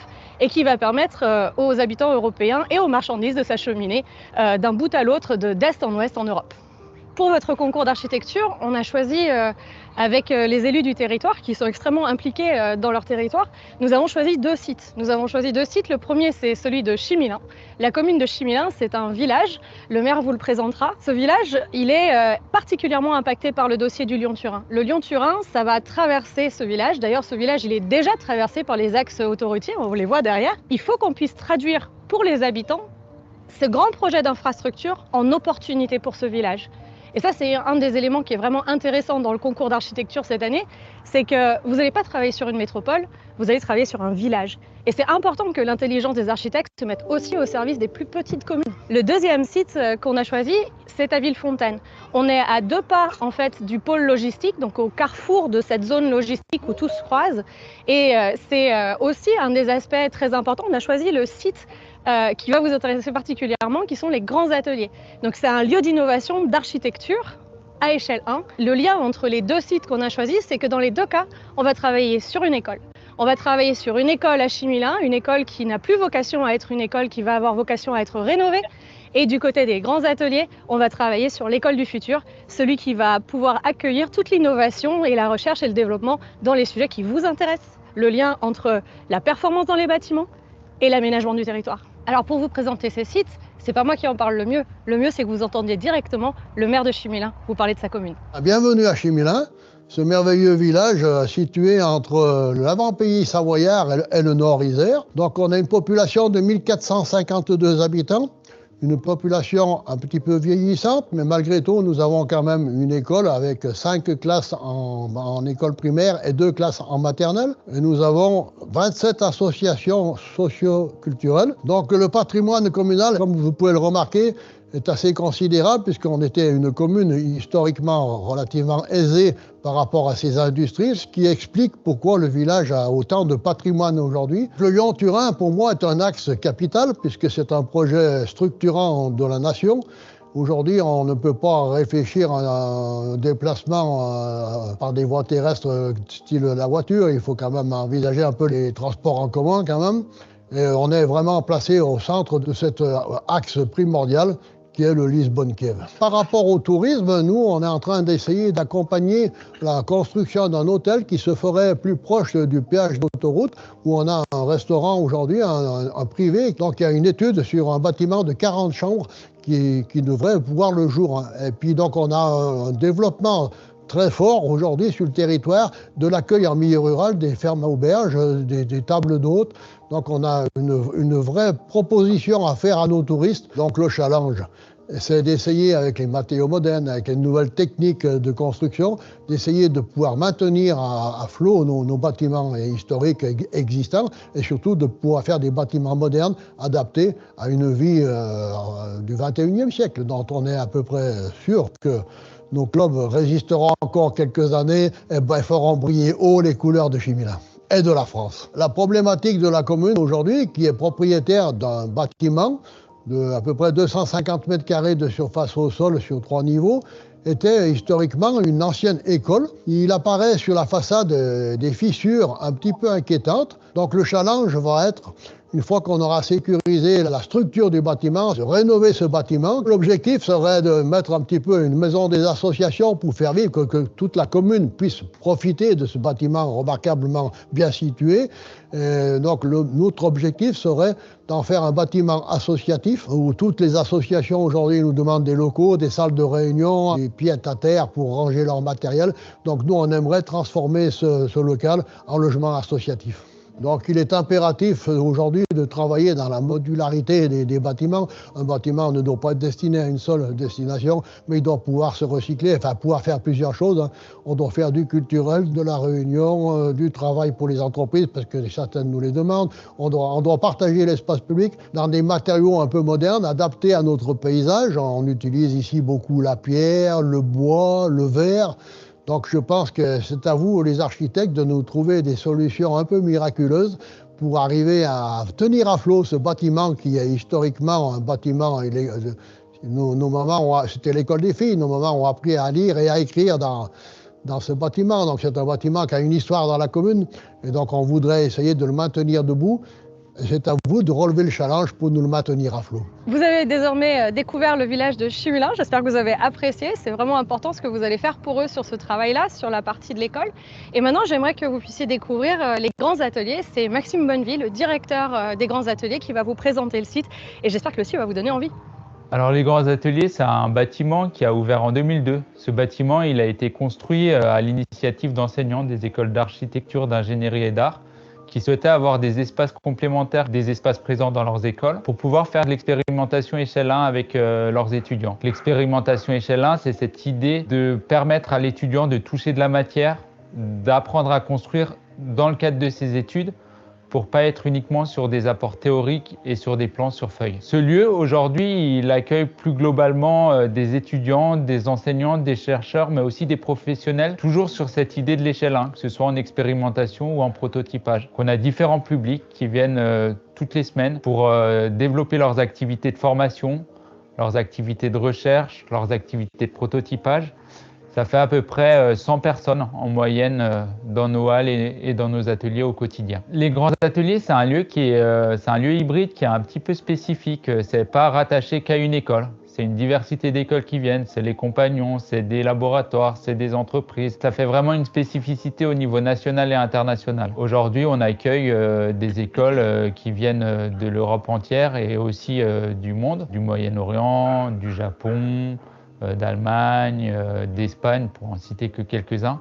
et qui va permettre aux habitants européens et aux marchandises de s'acheminer d'un bout à l'autre, d'est en ouest en Europe. Pour votre concours d'architecture, on a choisi, avec les élus du territoire qui sont extrêmement impliqués dans leur territoire, nous avons choisi deux sites. Le premier, c'est celui de Chimilin. La commune de Chimilin, c'est un village. Le maire vous le présentera. Ce village, il est particulièrement impacté par le dossier du Lyon-Turin. Le Lyon-Turin, ça va traverser ce village. D'ailleurs, ce village, il est déjà traversé par les axes autoroutiers. On les voit derrière. Il faut qu'on puisse traduire pour les habitants ce grand projet d'infrastructure en opportunité pour ce village. Et ça, c'est un des éléments qui est vraiment intéressant dans le concours d'architecture cette année, c'est que vous n'allez pas travailler sur une métropole, vous allez travailler sur un village. Et c'est important que l'intelligence des architectes se mette aussi au service des plus petites communes. Le deuxième site qu'on a choisi, c'est à Villefontaine. On est à 2 pas en fait du pôle logistique, donc au carrefour de cette zone logistique où tout se croise. Et c'est aussi un des aspects très importants. On a choisi le site qui va vous intéresser particulièrement, qui sont les Grands Ateliers. Donc c'est un lieu d'innovation d'architecture à échelle 1. Le lien entre les deux sites qu'on a choisis, c'est que dans les deux cas, on va travailler sur une école. On va travailler sur une école à Chimilin, une école qui n'a plus vocation à être une école, qui va avoir vocation à être rénovée. Et du côté des Grands Ateliers, on va travailler sur l'école du futur, celui qui va pouvoir accueillir toute l'innovation et la recherche et le développement dans les sujets qui vous intéressent. Le lien entre la performance dans les bâtiments et l'aménagement du territoire. Alors pour vous présenter ces sites, c'est pas moi qui en parle le mieux. Le mieux, c'est que vous entendiez directement le maire de Chimilin vous parler de sa commune. Bienvenue à Chimilin, ce merveilleux village situé entre l'avant-pays savoyard et le Nord-Isère. Donc on a une population de 1452 habitants, une population un petit peu vieillissante, mais malgré tout, nous avons quand même une école avec 5 classes en école primaire et 2 classes en maternelle. Et nous avons 27 associations socio-culturelles. Donc le patrimoine communal, comme vous pouvez le remarquer, est assez considérable puisqu'on était une commune historiquement relativement aisée par rapport à ses industries, ce qui explique pourquoi le village a autant de patrimoine aujourd'hui. Le Lyon-Turin, pour moi, est un axe capital puisque c'est un projet structurant de la nation. Aujourd'hui, on ne peut pas réfléchir à un déplacement par des voies terrestres style la voiture. Il faut quand même envisager un peu les transports en commun quand même. Et on est vraiment placé au centre de cet axe primordial qui est le Lisbonne-Kiev. Par rapport au tourisme, nous, on est en train d'essayer d'accompagner la construction d'un hôtel qui se ferait plus proche du péage d'autoroute, où on a un restaurant aujourd'hui, un privé. Donc il y a une étude sur un bâtiment de 40 chambres qui devrait voir le jour. Et puis donc on a un développement très fort aujourd'hui sur le territoire de l'accueil en milieu rural, des fermes auberges, des tables d'hôtes. Donc on a une vraie proposition à faire à nos touristes. Donc le challenge, c'est d'essayer avec les matériaux modernes, avec les nouvelles techniques de construction, d'essayer de pouvoir maintenir à flot nos bâtiments historiques existants et surtout de pouvoir faire des bâtiments modernes adaptés à une vie du 21e siècle, dont on est à peu près sûr que nos clubs résisteront encore quelques années et feront briller haut les couleurs de Chimilin et de la France. La problématique de la commune aujourd'hui, qui est propriétaire d'un bâtiment de à peu près 250 mètres carrés de surface au sol sur 3 niveaux, était historiquement une ancienne école. Il apparaît sur la façade des fissures un petit peu inquiétantes. Donc le challenge va être Une fois qu'on aura sécurisé la structure du bâtiment, de rénover ce bâtiment, l'objectif serait de mettre un petit peu une maison des associations pour faire vivre, que toute la commune puisse profiter de ce bâtiment remarquablement bien situé. Donc notre objectif serait d'en faire un bâtiment associatif où toutes les associations aujourd'hui nous demandent des locaux, des salles de réunion, des pieds-à-terre pour ranger leur matériel. Donc nous, on aimerait transformer ce local en logement associatif. Donc il est impératif aujourd'hui de travailler dans la modularité des bâtiments. Un bâtiment ne doit pas être destiné à une seule destination, mais il doit pouvoir se recycler, enfin pouvoir faire plusieurs choses. On doit faire du culturel, de la réunion, du travail pour les entreprises, parce que certaines nous les demandent. On doit partager l'espace public dans des matériaux un peu modernes, adaptés à notre paysage. On utilise ici beaucoup la pierre, le bois, le verre. Donc je pense que c'est à vous, les architectes, de nous trouver des solutions un peu miraculeuses pour arriver à tenir à flot ce bâtiment qui est historiquement un bâtiment. Nos mamans, c'était l'école des filles, nos mamans ont appris à lire et à écrire dans ce bâtiment. Donc c'est un bâtiment qui a une histoire dans la commune et donc on voudrait essayer de le maintenir debout. C'est à vous de relever le challenge pour nous le maintenir à flot. Vous avez désormais découvert le village de Chimilin. J'espère que vous avez apprécié. C'est vraiment important ce que vous allez faire pour eux sur ce travail-là, sur la partie de l'école. Et maintenant, j'aimerais que vous puissiez découvrir les Grands Ateliers. C'est Maxime Bonneville, le directeur des Grands Ateliers, qui va vous présenter le site. Et j'espère que le site va vous donner envie. Alors les Grands Ateliers, c'est un bâtiment qui a ouvert en 2002. Ce bâtiment, il a été construit à l'initiative d'enseignants des écoles d'architecture, d'ingénierie et d'art qui souhaitaient avoir des espaces complémentaires des espaces présents dans leurs écoles pour pouvoir faire de l'expérimentation échelle 1 avec leurs étudiants. L'expérimentation échelle 1, c'est cette idée de permettre à l'étudiant de toucher de la matière, d'apprendre à construire dans le cadre de ses études pour pas être uniquement sur des apports théoriques et sur des plans sur feuille. Ce lieu, aujourd'hui, il accueille plus globalement des étudiants, des enseignants, des chercheurs, mais aussi des professionnels, toujours sur cette idée de l'échelle 1, que ce soit en expérimentation ou en prototypage. On a différents publics qui viennent toutes les semaines pour développer leurs activités de formation, leurs activités de recherche, leurs activités de prototypage. Ça fait à peu près 100 personnes en moyenne dans nos halles et dans nos ateliers au quotidien. Les Grands Ateliers, c'est un lieu c'est un lieu hybride qui est un petit peu spécifique. C'est pas rattaché qu'à une école. C'est une diversité d'écoles qui viennent. C'est les compagnons, c'est des laboratoires, c'est des entreprises. Ça fait vraiment une spécificité au niveau national et international. Aujourd'hui, on accueille des écoles qui viennent de l'Europe entière et aussi du monde, du Moyen-Orient, du Japon, d'Allemagne, d'Espagne, pour en citer que quelques-uns.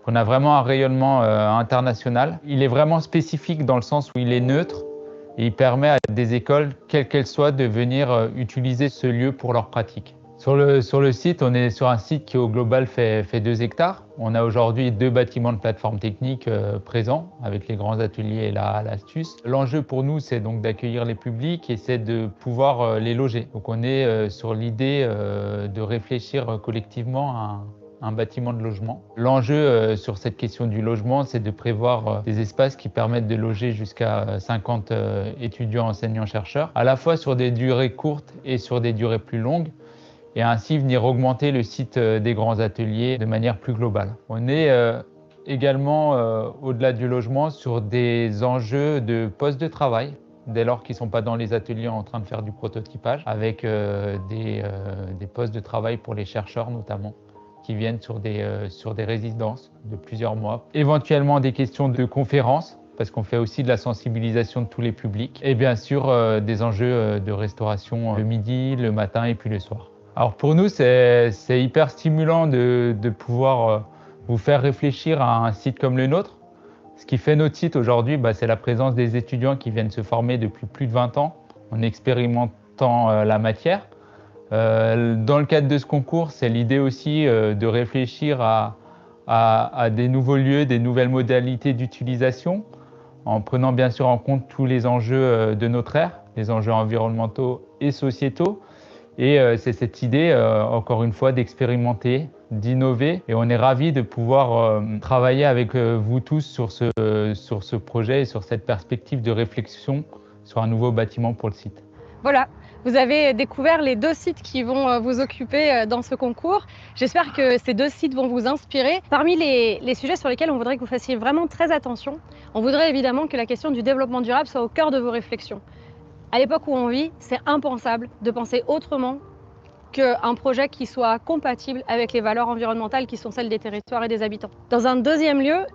On a vraiment un rayonnement international. Il est vraiment spécifique dans le sens où il est neutre et il permet à des écoles, quelles qu'elles soient, de venir utiliser ce lieu pour leurs pratiques. Sur le site, on est sur un site qui au global fait 2 hectares. On a aujourd'hui 2 bâtiments de plateforme technique présents avec les Grands Ateliers et l'astuce. L'enjeu pour nous, c'est donc d'accueillir les publics et c'est de pouvoir les loger. Donc on est sur l'idée de réfléchir collectivement à un bâtiment de logement. L'enjeu sur cette question du logement, c'est de prévoir des espaces qui permettent de loger jusqu'à 50 étudiants, enseignants, chercheurs, à la fois sur des durées courtes et sur des durées plus longues, et ainsi venir augmenter le site des Grands Ateliers de manière plus globale. On est également, au-delà du logement, sur des enjeux de postes de travail, dès lors qu'ils ne sont pas dans les ateliers en train de faire du prototypage, avec des postes de travail pour les chercheurs notamment, qui viennent sur des résidences de plusieurs mois. Éventuellement des questions de conférences, parce qu'on fait aussi de la sensibilisation de tous les publics, et bien sûr des enjeux de restauration le midi, le matin et puis le soir. Alors pour nous, c'est hyper stimulant de pouvoir vous faire réfléchir à un site comme le nôtre. Ce qui fait notre site aujourd'hui, c'est la présence des étudiants qui viennent se former depuis plus de 20 ans en expérimentant la matière. Dans le cadre de ce concours, c'est l'idée aussi de réfléchir à des nouveaux lieux, des nouvelles modalités d'utilisation, en prenant bien sûr en compte tous les enjeux de notre ère, les enjeux environnementaux et sociétaux. Et c'est cette idée, encore une fois, d'expérimenter, d'innover. Et on est ravis de pouvoir travailler avec vous tous sur ce projet et sur cette perspective de réflexion sur un nouveau bâtiment pour le site. Voilà, vous avez découvert les 2 sites qui vont vous occuper dans ce concours. J'espère que ces 2 sites vont vous inspirer. Parmi les sujets sur lesquels on voudrait que vous fassiez vraiment très attention, on voudrait évidemment que la question du développement durable soit au cœur de vos réflexions. À l'époque où on vit, c'est impensable de penser autrement qu'un projet qui soit compatible avec les valeurs environnementales qui sont celles des territoires et des habitants. Dans un deuxième lieu,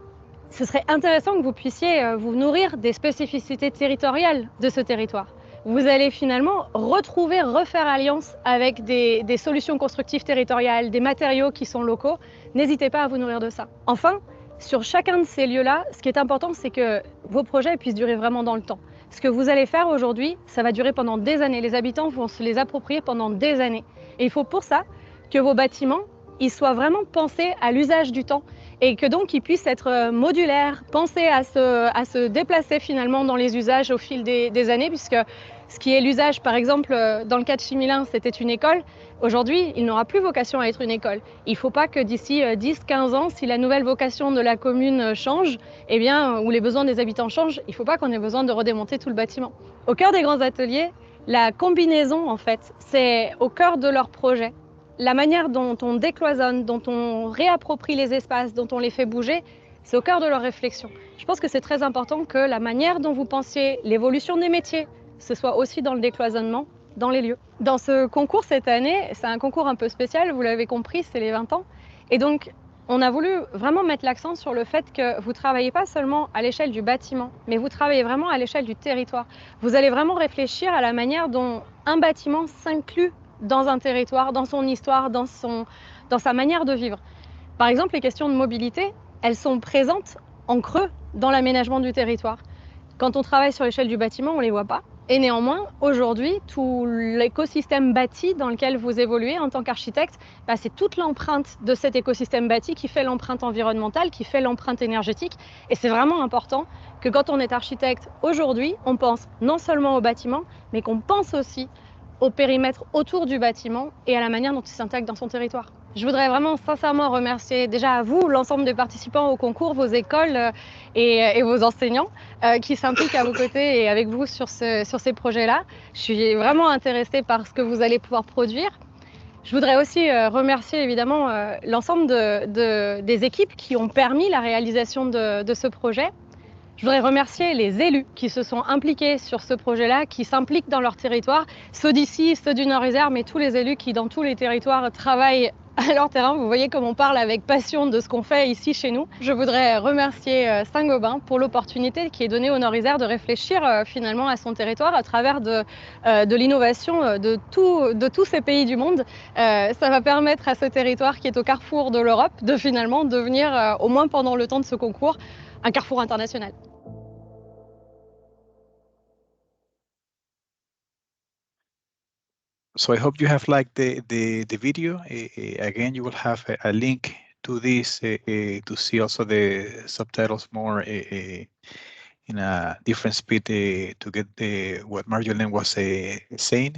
ce serait intéressant que vous puissiez vous nourrir des spécificités territoriales de ce territoire. Vous allez finalement refaire alliance avec des solutions constructives territoriales, des matériaux qui sont locaux. N'hésitez pas à vous nourrir de ça. Enfin, sur chacun de ces lieux-là, ce qui est important, c'est que vos projets puissent durer vraiment dans le temps. Ce que vous allez faire aujourd'hui, ça va durer pendant des années. Les habitants vont se les approprier pendant des années. Et il faut pour ça que vos bâtiments ils soient vraiment pensés à l'usage du temps et que donc ils puissent être modulaires, pensés à se déplacer finalement dans les usages au fil des années, puisque ce qui est l'usage, par exemple, dans le cas de Chimilin, c'était une école. Aujourd'hui, il n'aura plus vocation à être une école. Il ne faut pas que d'ici 10-15 ans, si la nouvelle vocation de la commune change, eh bien, ou les besoins des habitants changent, il ne faut pas qu'on ait besoin de redémonter tout le bâtiment. Au cœur des grands ateliers, la combinaison, en fait, c'est au cœur de leur projet. La manière dont on décloisonne, dont on réapproprie les espaces, dont on les fait bouger, c'est au cœur de leur réflexion. Je pense que c'est très important que la manière dont vous pensiez l'évolution des métiers, ce soit aussi dans le décloisonnement, dans les lieux. Dans ce concours cette année, c'est un concours un peu spécial, vous l'avez compris, c'est les 20 ans. Et donc, on a voulu vraiment mettre l'accent sur le fait que vous ne travaillez pas seulement à l'échelle du bâtiment, mais vous travaillez vraiment à l'échelle du territoire. Vous allez vraiment réfléchir à la manière dont un bâtiment s'inclut dans un territoire, dans son histoire, dans sa manière de vivre. Par exemple, les questions de mobilité, elles sont présentes en creux dans l'aménagement du territoire. Quand on travaille sur l'échelle du bâtiment, on ne les voit pas. Et néanmoins, aujourd'hui, tout l'écosystème bâti dans lequel vous évoluez en tant qu'architecte, c'est toute l'empreinte de cet écosystème bâti qui fait l'empreinte environnementale, qui fait l'empreinte énergétique. Et c'est vraiment important que quand on est architecte aujourd'hui, on pense non seulement au bâtiment, mais qu'on pense aussi au périmètre autour du bâtiment et à la manière dont il s'intègre dans son territoire. Je voudrais vraiment sincèrement remercier déjà à vous, l'ensemble des participants au concours, vos écoles et vos enseignants qui s'impliquent à vos côtés et avec vous sur ces projets-là. Je suis vraiment intéressée par ce que vous allez pouvoir produire. Je voudrais aussi remercier évidemment l'ensemble des équipes qui ont permis la réalisation de ce projet. Je voudrais remercier les élus qui se sont impliqués sur ce projet-là, qui s'impliquent dans leur territoire, ceux d'ici, ceux du Nord-Isère, mais tous les élus qui, dans tous les territoires, travaillent à leur terrain. Vous voyez comme on parle avec passion de ce qu'on fait ici chez nous. Je voudrais remercier Saint-Gobain pour l'opportunité qui est donnée au Nord-Isère de réfléchir finalement à son territoire à travers de l'innovation de tous ces pays du monde. Ça va permettre à ce territoire qui est au carrefour de l'Europe de finalement devenir, au moins pendant le temps de ce concours, un carrefour international. So I hope you have liked the video. Again, you will have a link to this to see also the subtitles more in a different speed to get what Marjolaine was saying.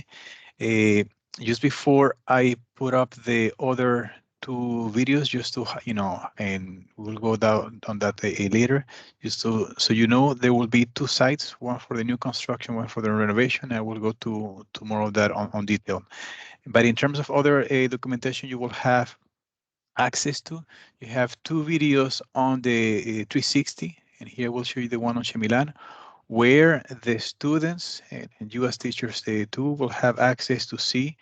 Just before I put up the other 2 videos, just to and we'll go down on that later, just so you know, there will be 2 sites, one for the new construction, one for the renovation. I will go to more of that on detail. But in terms of other documentation you will have access to, you have 2 videos on the 360, and here we'll show you the one on Chimilin, where the students and you as teachers too will have access to see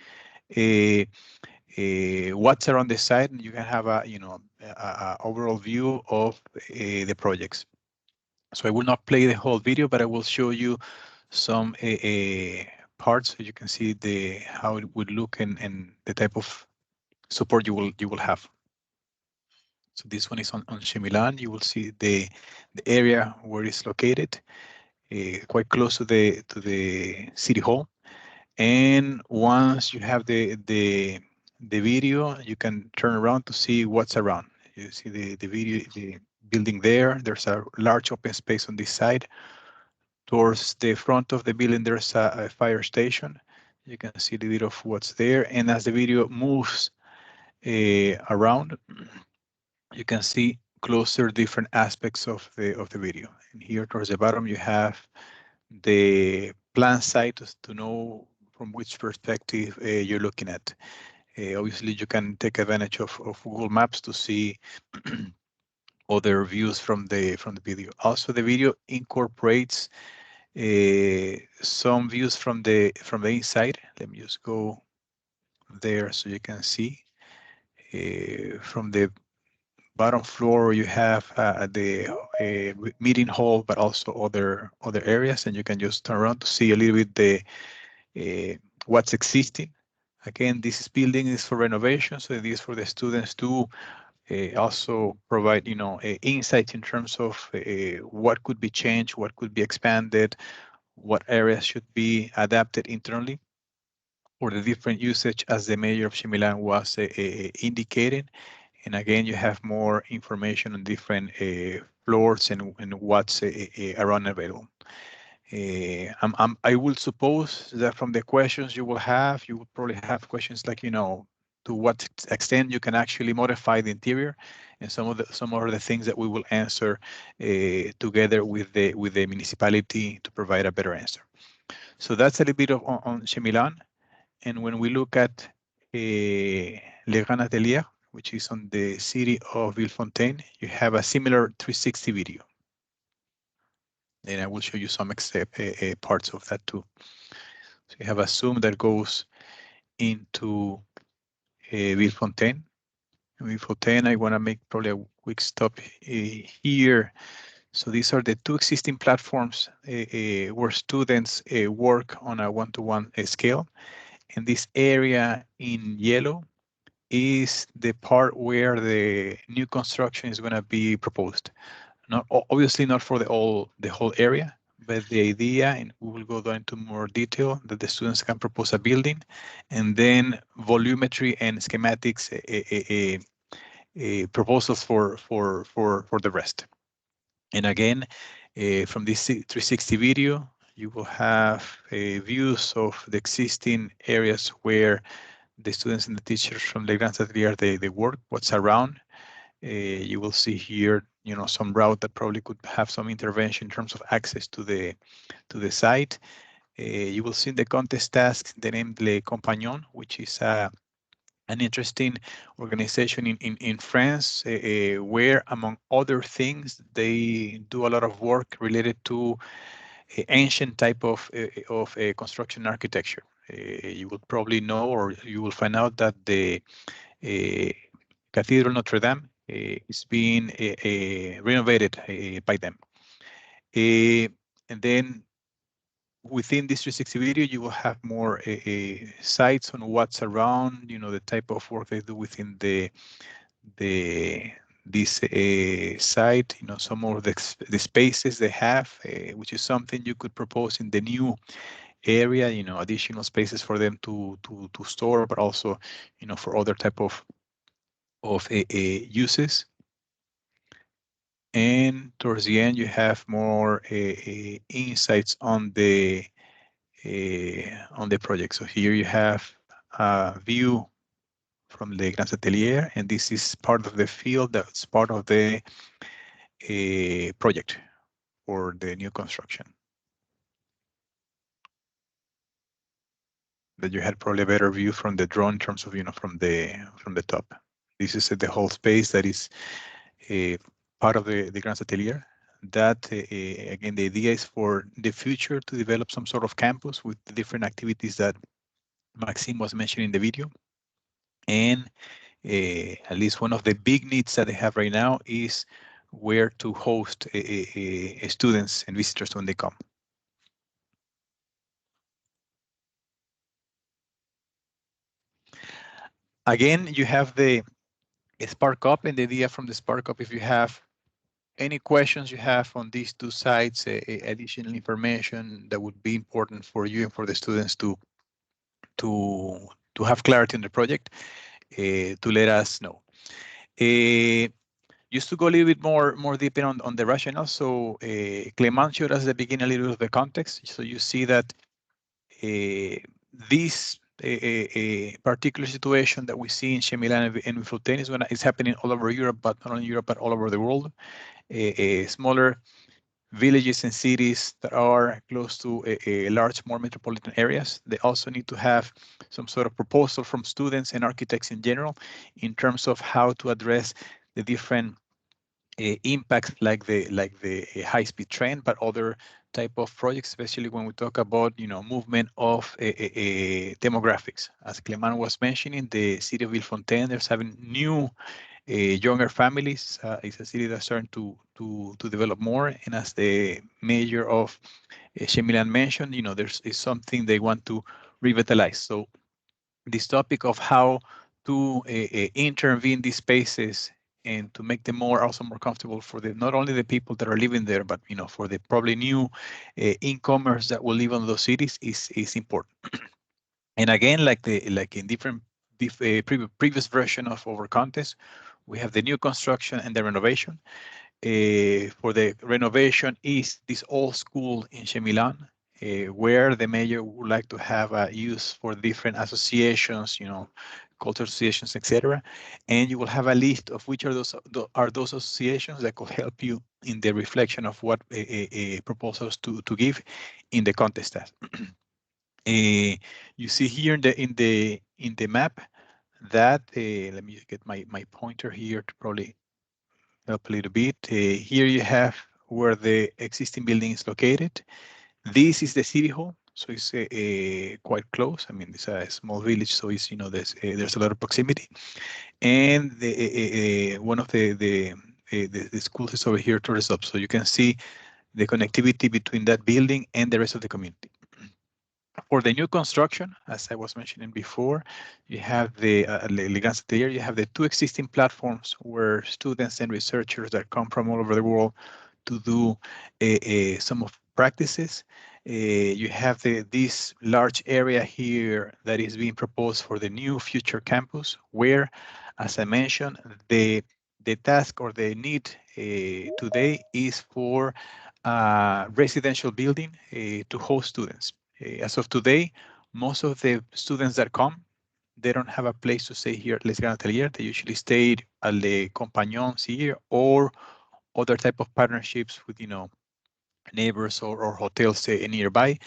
what's around the site, and you can have a overall view of the projects. So I will not play the whole video, but I will show you some parts so you can see how it would look and the type of support you will have. So this one is on Chimilin. You will see the area where it's located, quite close to the city hall. And once you have the video, you can turn around to see what's around. You see the video, the building there. There's a large open space on this side. Towards the front of the building, there's a fire station. You can see the bit of what's there. And as the video moves around, you can see closer different aspects of the video. And here towards the bottom, you have the plan site to know from which perspective you're looking at. Obviously, you can take advantage of Google Maps to see other views from the video. Also, the video incorporates some views from the inside. Let me just go there so you can see. From the bottom floor, you have the meeting hall, but also other areas, and you can just turn around to see a little bit the what's existing. Again, this building is for renovation, so it is for the students to also provide, insights in terms of what could be changed, what could be expanded, what areas should be adapted internally for the different usage, as the mayor of Chimilin was indicating. And again, you have more information on different floors and what's around available. I will suppose that from the questions you will have, you will probably have questions like, to what extent you can actually modify the interior, and some of the things that we will answer together with the municipality to provide a better answer. So that's a little bit on Chimilin. And when we look at Les Grands Ateliers, which is on the city of Villefontaine, you have a similar 360 video. And I will show you some parts of that too. So you have a zoom that goes into Villefontaine. Villefontaine, I want to make probably a quick stop here. So these are the two existing platforms where students work on a one-to-one scale. And this area in yellow is the part where the new construction is going to be proposed. Not obviously not for the whole area, but the idea, and we will go down into more detail, that the students can propose a building, and then volumetry and schematics proposals for the rest. And again, from this 360 video, you will have views of the existing areas where the students and the teachers from the Grands Ateliers they work, what's around. You will see here, some route that probably could have some intervention in terms of access to the site. You will see in the contest tasks the name Les Compagnons, which is an interesting organization in France, where, among other things, they do a lot of work related to ancient type of construction architecture. You will probably know, or you will find out, that the Cathedral Notre Dame is being renovated by them. And then within this 360 video, you will have more sites on what's around, the type of work they do within this site, some of the spaces they have, which is something you could propose in the new area, additional spaces for them to store, but also, for other type of uses. And towards the end, you have more insights on the project. So here you have a view from the Grands Ateliers, and this is part of the field that's part of the project for the new construction. That you had probably a better view from the drone in terms of, from the top. This is the whole space that is part of the Grands Ateliers. That, again, the idea is for the future to develop some sort of campus with the different activities that Maxime was mentioning in the video. And at least one of the big needs that they have right now is where to host students and visitors when they come. Again, you have the Spark Up, and the idea from the Spark Up, if you have any questions you have on these two sites, additional information that would be important for you and for the students to have clarity on the project, to let us know. Just to go a little bit more deeper on the rationale. So Clement showed us at the beginning a little bit of the context. So you see that this particular situation that we see in Chimilin and Villefontaine is happening all over Europe, but not only Europe, but all over the world. Smaller villages and cities that are close to a large, more metropolitan areas. They also need to have some sort of proposal from students and architects in general in terms of how to address the different impacts, like the high-speed train, but other type of projects, especially when we talk about movement of demographics. As Clement was mentioning, the city of Villefontaine, there's having new younger families. It's a city that's starting to develop more, and as the mayor of Chimilin mentioned, there's is something they want to revitalize. So this topic of how to intervene these spaces and to make them also more comfortable for not only the people that are living there, but for the probably new incomers that will live in those cities is important. And again, like in different previous version of our contest, we have the new construction and the renovation. For the renovation is this old school in Chimilin, where the mayor would like to have a use for different associations, cultural associations, etc. And you will have a list of which are those associations that could help you in the reflection of what proposals to give in the contest task. You see here in the map that let me get my pointer here to probably help a little bit. Here you have where the existing building is located. This is the city hall, so it's quite close. I mean, it's a small village, so it's there's a lot of proximity. And one of the schools is over here to the top, so you can see the connectivity between that building and the rest of the community. For the new construction, as I was mentioning before, you have the Grands Ateliers, you have the two existing platforms where students and researchers that come from all over the world to do some of practices. You have this large area here that is being proposed for the new future campus, where, as I mentioned, the task or the need today is for residential building to host students. As of today, most of the students that come, they don't have a place to stay here at Les Grands Ateliers. They usually stay at Les Compagnons here or other type of partnerships with, neighbors or hotels nearby.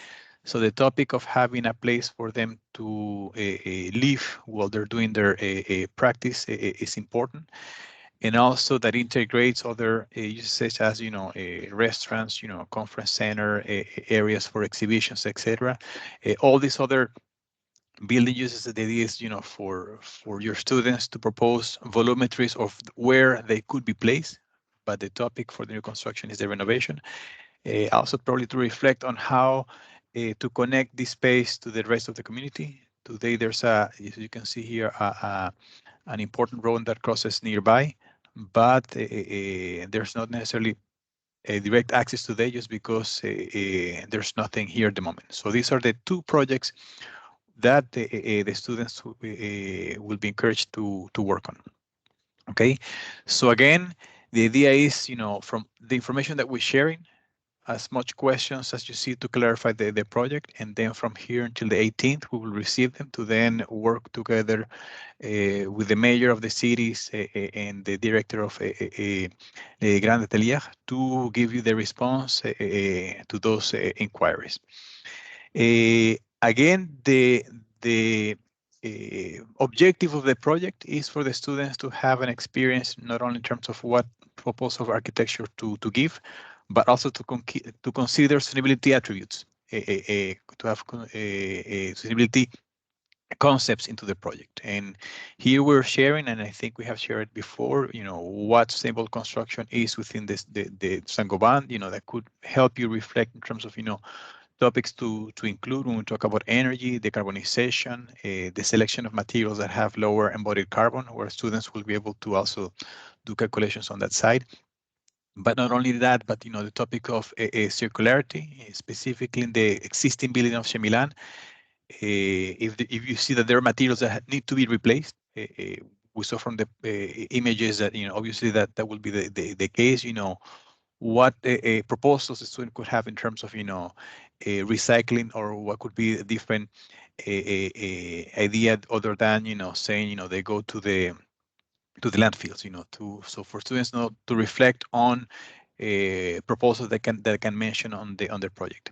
So the topic of having a place for them to live while they're doing their practice is important. And also that integrates other uses such as, restaurants, conference center, areas for exhibitions, etc. All these other building uses, the idea is, for your students to propose volumetries of where they could be placed. But the topic for the new construction is the renovation. Also probably to reflect on how to connect this space to the rest of the community. Today, there's as you can see here, an important road that crosses nearby, but there's not necessarily a direct access today just because there's nothing here at the moment. So these are the two projects that the students will be encouraged to work on. Okay, so again, the idea is, from the information that we're sharing, as much questions as you see to clarify the project, and then from here until the 18th, we will receive them to then work together with the mayor of the cities and the director of Grands Ateliers to give you the response to those inquiries. Again, the objective of the project is for the students to have an experience not only in terms of what proposal of architecture to give, but also to consider sustainability attributes, to have sustainability concepts into the project. And here we're sharing, and I think we have shared before, what sustainable construction is within the Saint-Gobain, that could help you reflect in terms of, topics to include when we talk about energy, decarbonization, the selection of materials that have lower embodied carbon, where students will be able to also do calculations on that side. But not only that, but the topic of circularity, specifically in the existing building of Chimilin, if you see that there are materials that need to be replaced, we saw from the images that obviously that will be the case. What proposals the student could have in terms of recycling, or what could be a different idea other than saying they go to the landfills. So for students to reflect on proposals that can mention on the project.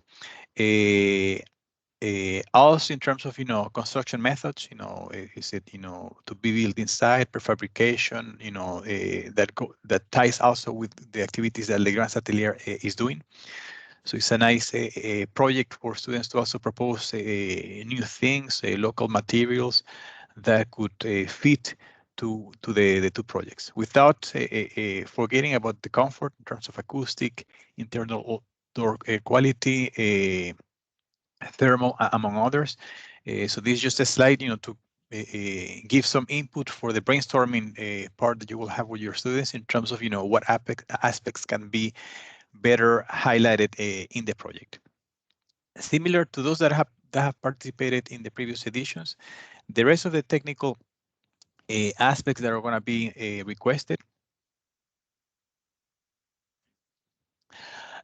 Also, in terms of construction methods, is it to be built inside, prefabrication, that ties also with the activities that the Grands Ateliers is doing. So it's a nice project for students to also propose new things, local materials that could fit to the two projects without forgetting about the comfort in terms of acoustic, internal door quality, thermal, among others. So this is just a slide, to give some input for the brainstorming part that you will have with your students in terms of, what aspects can be better highlighted in the project. Similar to those that have participated in the previous editions, the rest of the technical aspects that are going to be requested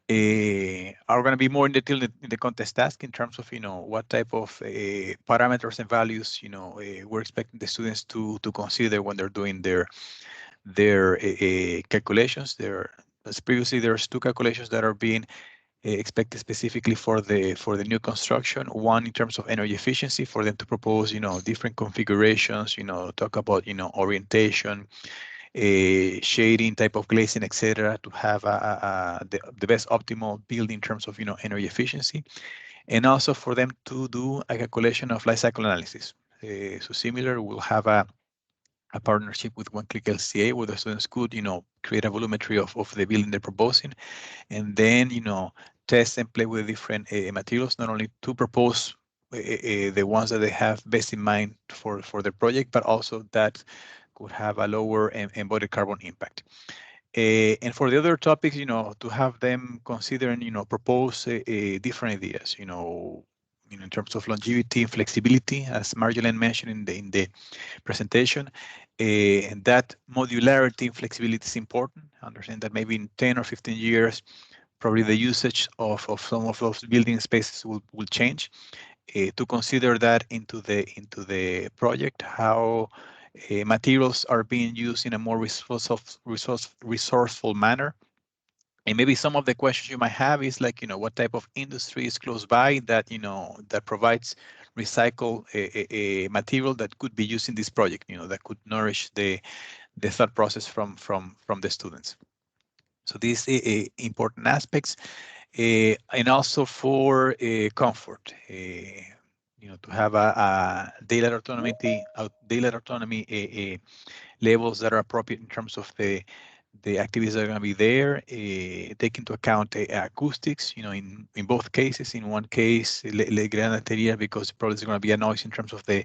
are going to be more in detail in the contest task in terms of what type of parameters and values we're expecting the students to consider when they're doing their calculations. As previously, there's two calculations that are being expected specifically for the new construction. One in terms of energy efficiency, for them to propose different configurations, talk about orientation, shading, type of glazing, etc., to have the best optimal build in terms of energy efficiency, and also for them to do a calculation of life cycle analysis. So similar, we'll have a partnership with One Click LCA, where the students could create a volumetry of the building they're proposing, and then test and play with different materials, not only to propose the ones that they have best in mind for the project, but also that could have a lower embodied carbon impact. And for the other topics, to have them consider and propose different ideas, in terms of longevity and flexibility, as Marjolaine mentioned in the presentation. And that modularity and flexibility is important. Understand that maybe in 10 or 15 years, probably the usage of some of those building spaces will change. To consider that into the project, how materials are being used in a more resourceful manner. And maybe some of the questions you might have is like, what type of industry is close by that, that provides recycled material that could be used in this project, that could nourish the thought process from the students. So these important aspects, and also for comfort, to have a daylight autonomy levels that are appropriate in terms of the activities that are going to be there, take into account acoustics, in both cases. In one case, Le Grand Atelier, because probably there's going to be a noise in terms of the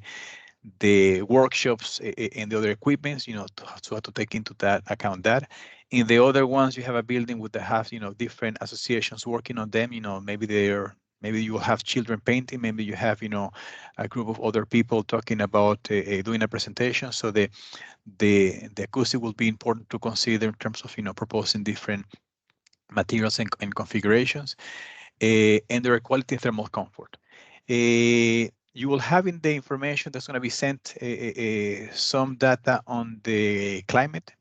workshops and the other equipments, so have to take into account that. In the other ones, you have a building with the have, different associations working on them, maybe you will have children painting, maybe you have, a group of other people talking about doing a presentation. So the acoustic will be important to consider in terms of, proposing different materials and configurations, and their quality and thermal comfort. You will have in the information that's going to be sent some data on the climate.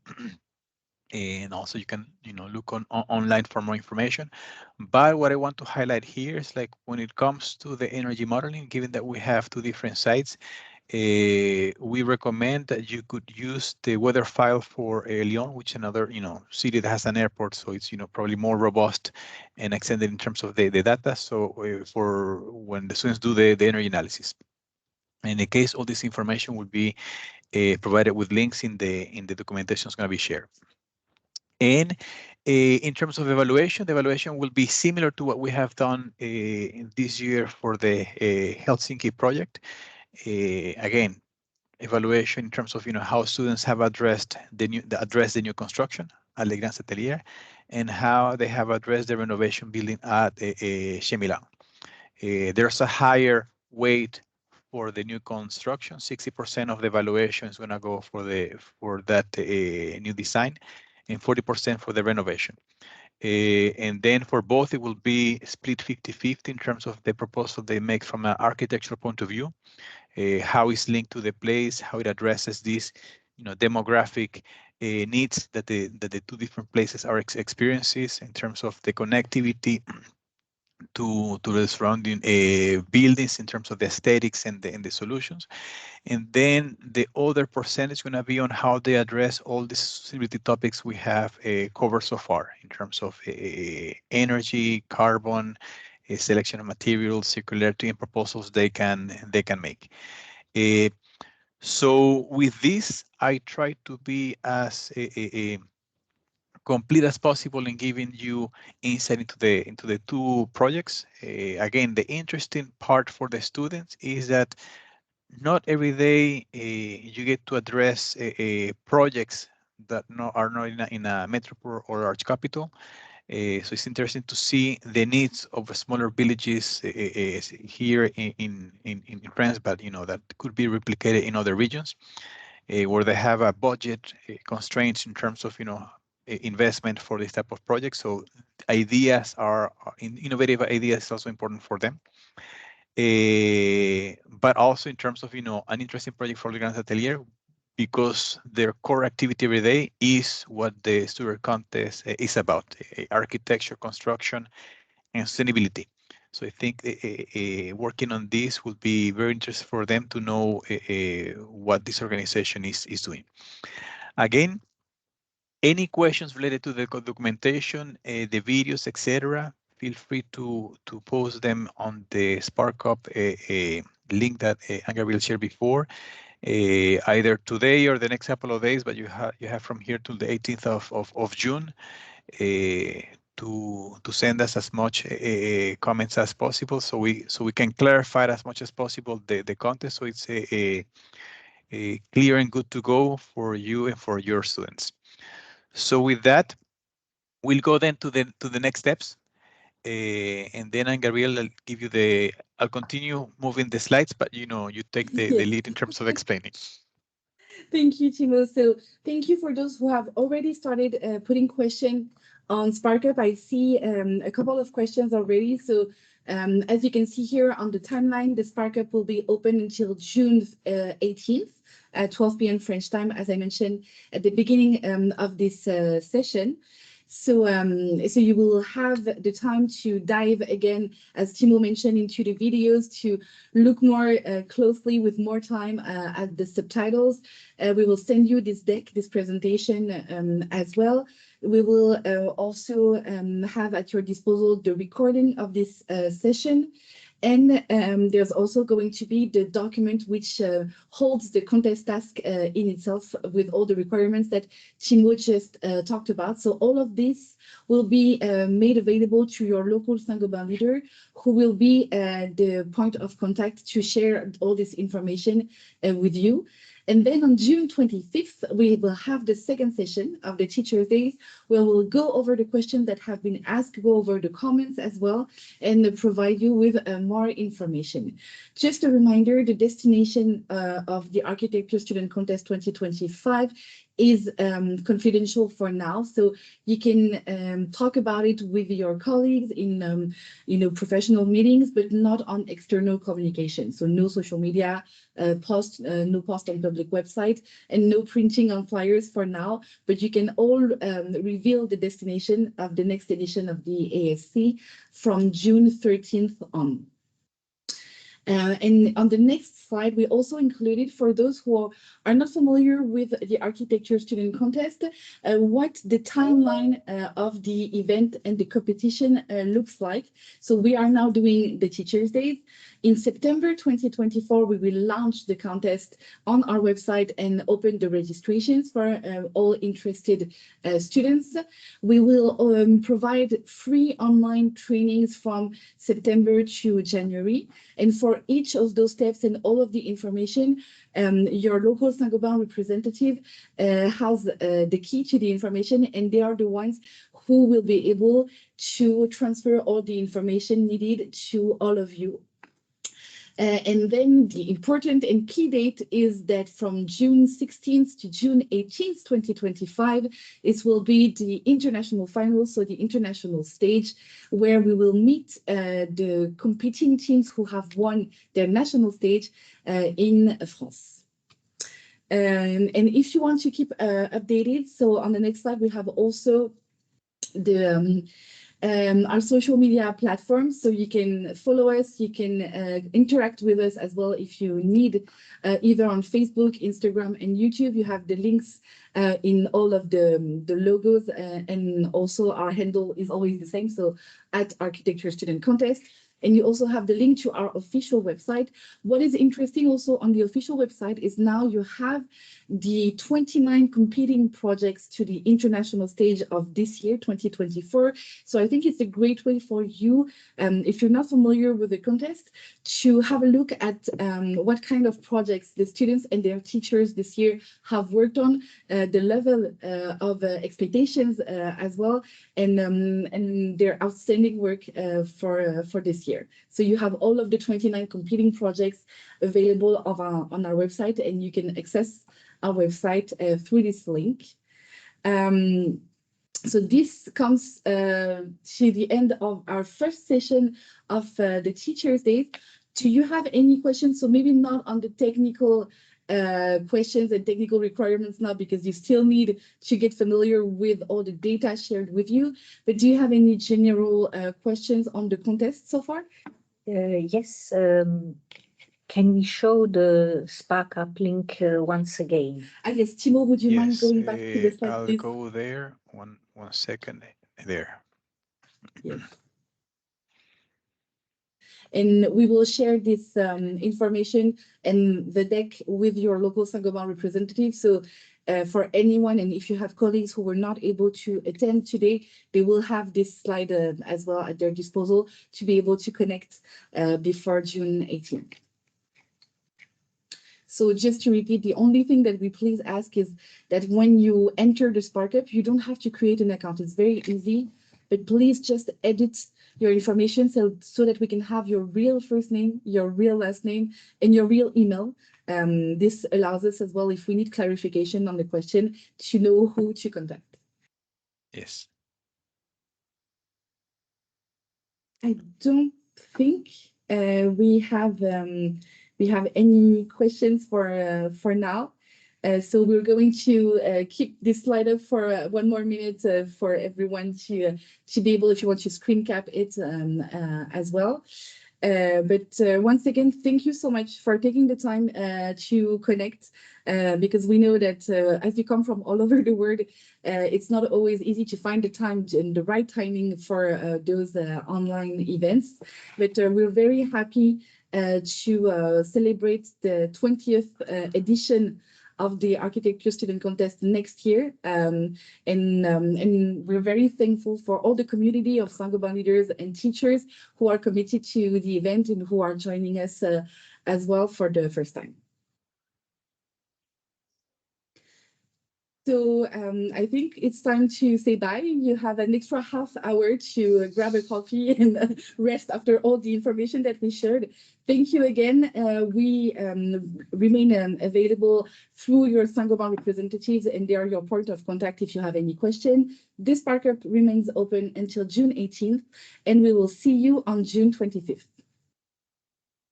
And also you can look online for more information. But what I want to highlight here is like when it comes to the energy modeling, given that we have two different sites, we recommend that you could use the weather file for Lyon, which is another city that has an airport, so it's probably more robust and extended in terms of the data. So for when the students do the energy analysis. In the case, all this information will be provided with links in the documentation is going to be shared. And in terms of evaluation, the evaluation will be similar to what we have done this year for the Helsinki project. Again, evaluation in terms of how students have addressed the new construction at Le Grands Ateliers, and how they have addressed the renovation building at Chimilin. There's a higher weight for the new construction. 60% of the evaluation is going to go for that new design, and 40% for the renovation. And then for both, it will be split 50-50 in terms of the proposal they make from an architectural point of view, how it's linked to the place, how it addresses this demographic needs that the two different places are experiences in terms of the connectivity to the surrounding buildings, in terms of the aesthetics and the solutions. And then the other percentage is going to be on how they address all the sustainability topics we have covered so far in terms of energy, carbon, selection of materials, circularity, and proposals they can make. So with this, I try to be as complete as possible in giving you insight into the two projects. Again, the interesting part for the students is that not every day you get to address projects that are not in a metropole or large capital. So it's interesting to see the needs of smaller villages here in France, but that could be replicated in other regions where they have a budget constraints in terms of investment for this type of projects. So ideas are innovative ideas is also important for them. But also in terms of an interesting project for the Grands Ateliers, because their core activity every day is what the student contest is about: architecture, construction, and sustainability. So I think working on this will be very interesting for them to know what this organization is doing. Again, any questions related to the documentation, the videos, etc., feel free to post them on the Spark Up link that Gabriel shared before, either today or the next couple of days, but you have from here till the 18th of June to send us as much comments as possible, so we can clarify as much as possible the content, so it's clear and good to go for you and for your students. So with that, we'll go then to the next steps, and then Gabriel, I'll continue moving the slides, but you take the lead in terms of explaining. Thank you, Timo. So thank you for those who have already started putting questions on SparkUp. I see a couple of questions already. So as you can see here on the timeline, the SparkUp will be open until June 18th at 12 p.m. French time, as I mentioned at the beginning of this session. So you will have the time to dive again, as Timo mentioned, into the videos, to look more closely with more time at the subtitles. We will send you this deck, this presentation as well. We will also have at your disposal the recording of this session. And there's also going to be the document which holds the contest task in itself with all the requirements that Timo just talked about. So all of this will be made available to your local Saint-Gobain leader, who will be the point of contact to share all this information with you. And then on June 25th, we will have the second session of the Teachers' Days, where we'll go over the questions that have been asked, go over the comments as well, and provide you with more information. Just a reminder, the destination of the Architecture Student Contest 2025 is confidential for now, so you can talk about it with your colleagues in professional meetings, but not on external communication. So no social media post, no post on public website, and no printing on flyers for now. But you can all reveal the destination of the next edition of the ASC from June 13th on. And on the next slide, we also included, for those who are not familiar with the Architecture Student Contest, what the timeline of the event and the competition looks like. So we are now doing the Teachers' Days. In September 2024, we will launch the contest on our website and open the registrations for all interested students. We will provide free online trainings from September to January. And for each of those steps and all of the information, your local Saint-Gobain representative has the key to the information, and they are the ones who will be able to transfer all the information needed to all of you. And then the important and key date is that from June 16th to June 18th, 2025, it will be the international finals, so the international stage, where we will meet the competing teams who have won their national stage in France. And if you want to keep updated, so on the next slide, we have also the our social media platforms, so you can follow us, you can interact with us as well if you need, either on Facebook, Instagram, and YouTube. You have the links in all of the logos, and also our handle is always the same, so at Architecture Student Contest. And you also have the link to our official website. What is interesting also on the official website is now you have the 29 competing projects to the international stage of this year, 2024. So I think it's a great way for you, if you're not familiar with the contest, to have a look at what kind of projects the students and their teachers this year have worked on, the level of expectations as well, and their outstanding work for this year. So you have all of the 29 competing projects available on our website, and you can access our website through this link. So this comes to the end of our first session of the Teachers' Day. Do you have any questions? So maybe not on the technical questions and technical requirements now, because you still need to get familiar with all the data shared with you. But do you have any general questions on the contest so far? Yes. Can we show the Spark Up link once again? Yes, Timo, would you mind going back to the slide, I'll please? go there. One second. There. Yes. And we will share this information and the deck with your local Saint-Gobain representative. So for anyone, and if you have colleagues who were not able to attend today, they will have this slide as well at their disposal to be able to connect before June 18th. So just to repeat, the only thing that we please ask is that when you enter the SparkUp, you don't have to create an account. It's very easy, but please just edit your information so that we can have your real first name, your real last name, and your real email. This allows us as well, if we need clarification on the question, to know who to contact. Yes. I don't think we have any questions for now. So we're going to keep this slide up for 1 more minute for everyone to be able, if you want to screen cap it as well. But once again, thank you so much for taking the time to connect, because we know that as you come from all over the world, it's not always easy to find the time and the right timing for those online events. But we're very happy to celebrate the 20th edition of the Architecture Student Contest next year. And we're very thankful for all the community of Saint-Gobain leaders and teachers who are committed to the event and who are joining us as well for the first time. So I think it's time to say bye. You have an extra half hour to grab a coffee and rest after all the information that we shared. Thank you again. We remain available through your Saint-Gobain representatives, and they are your point of contact if you have any question. This SparkUp remains open until June 18th, and we will see you on June 25th.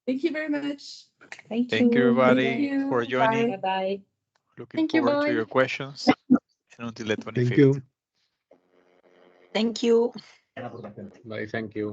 Thank you very much. Thank you, everybody, Thank you. for joining. Bye-bye. Looking forward to your questions. And until the 25th. Thank you. Thank you. Bye, thank you.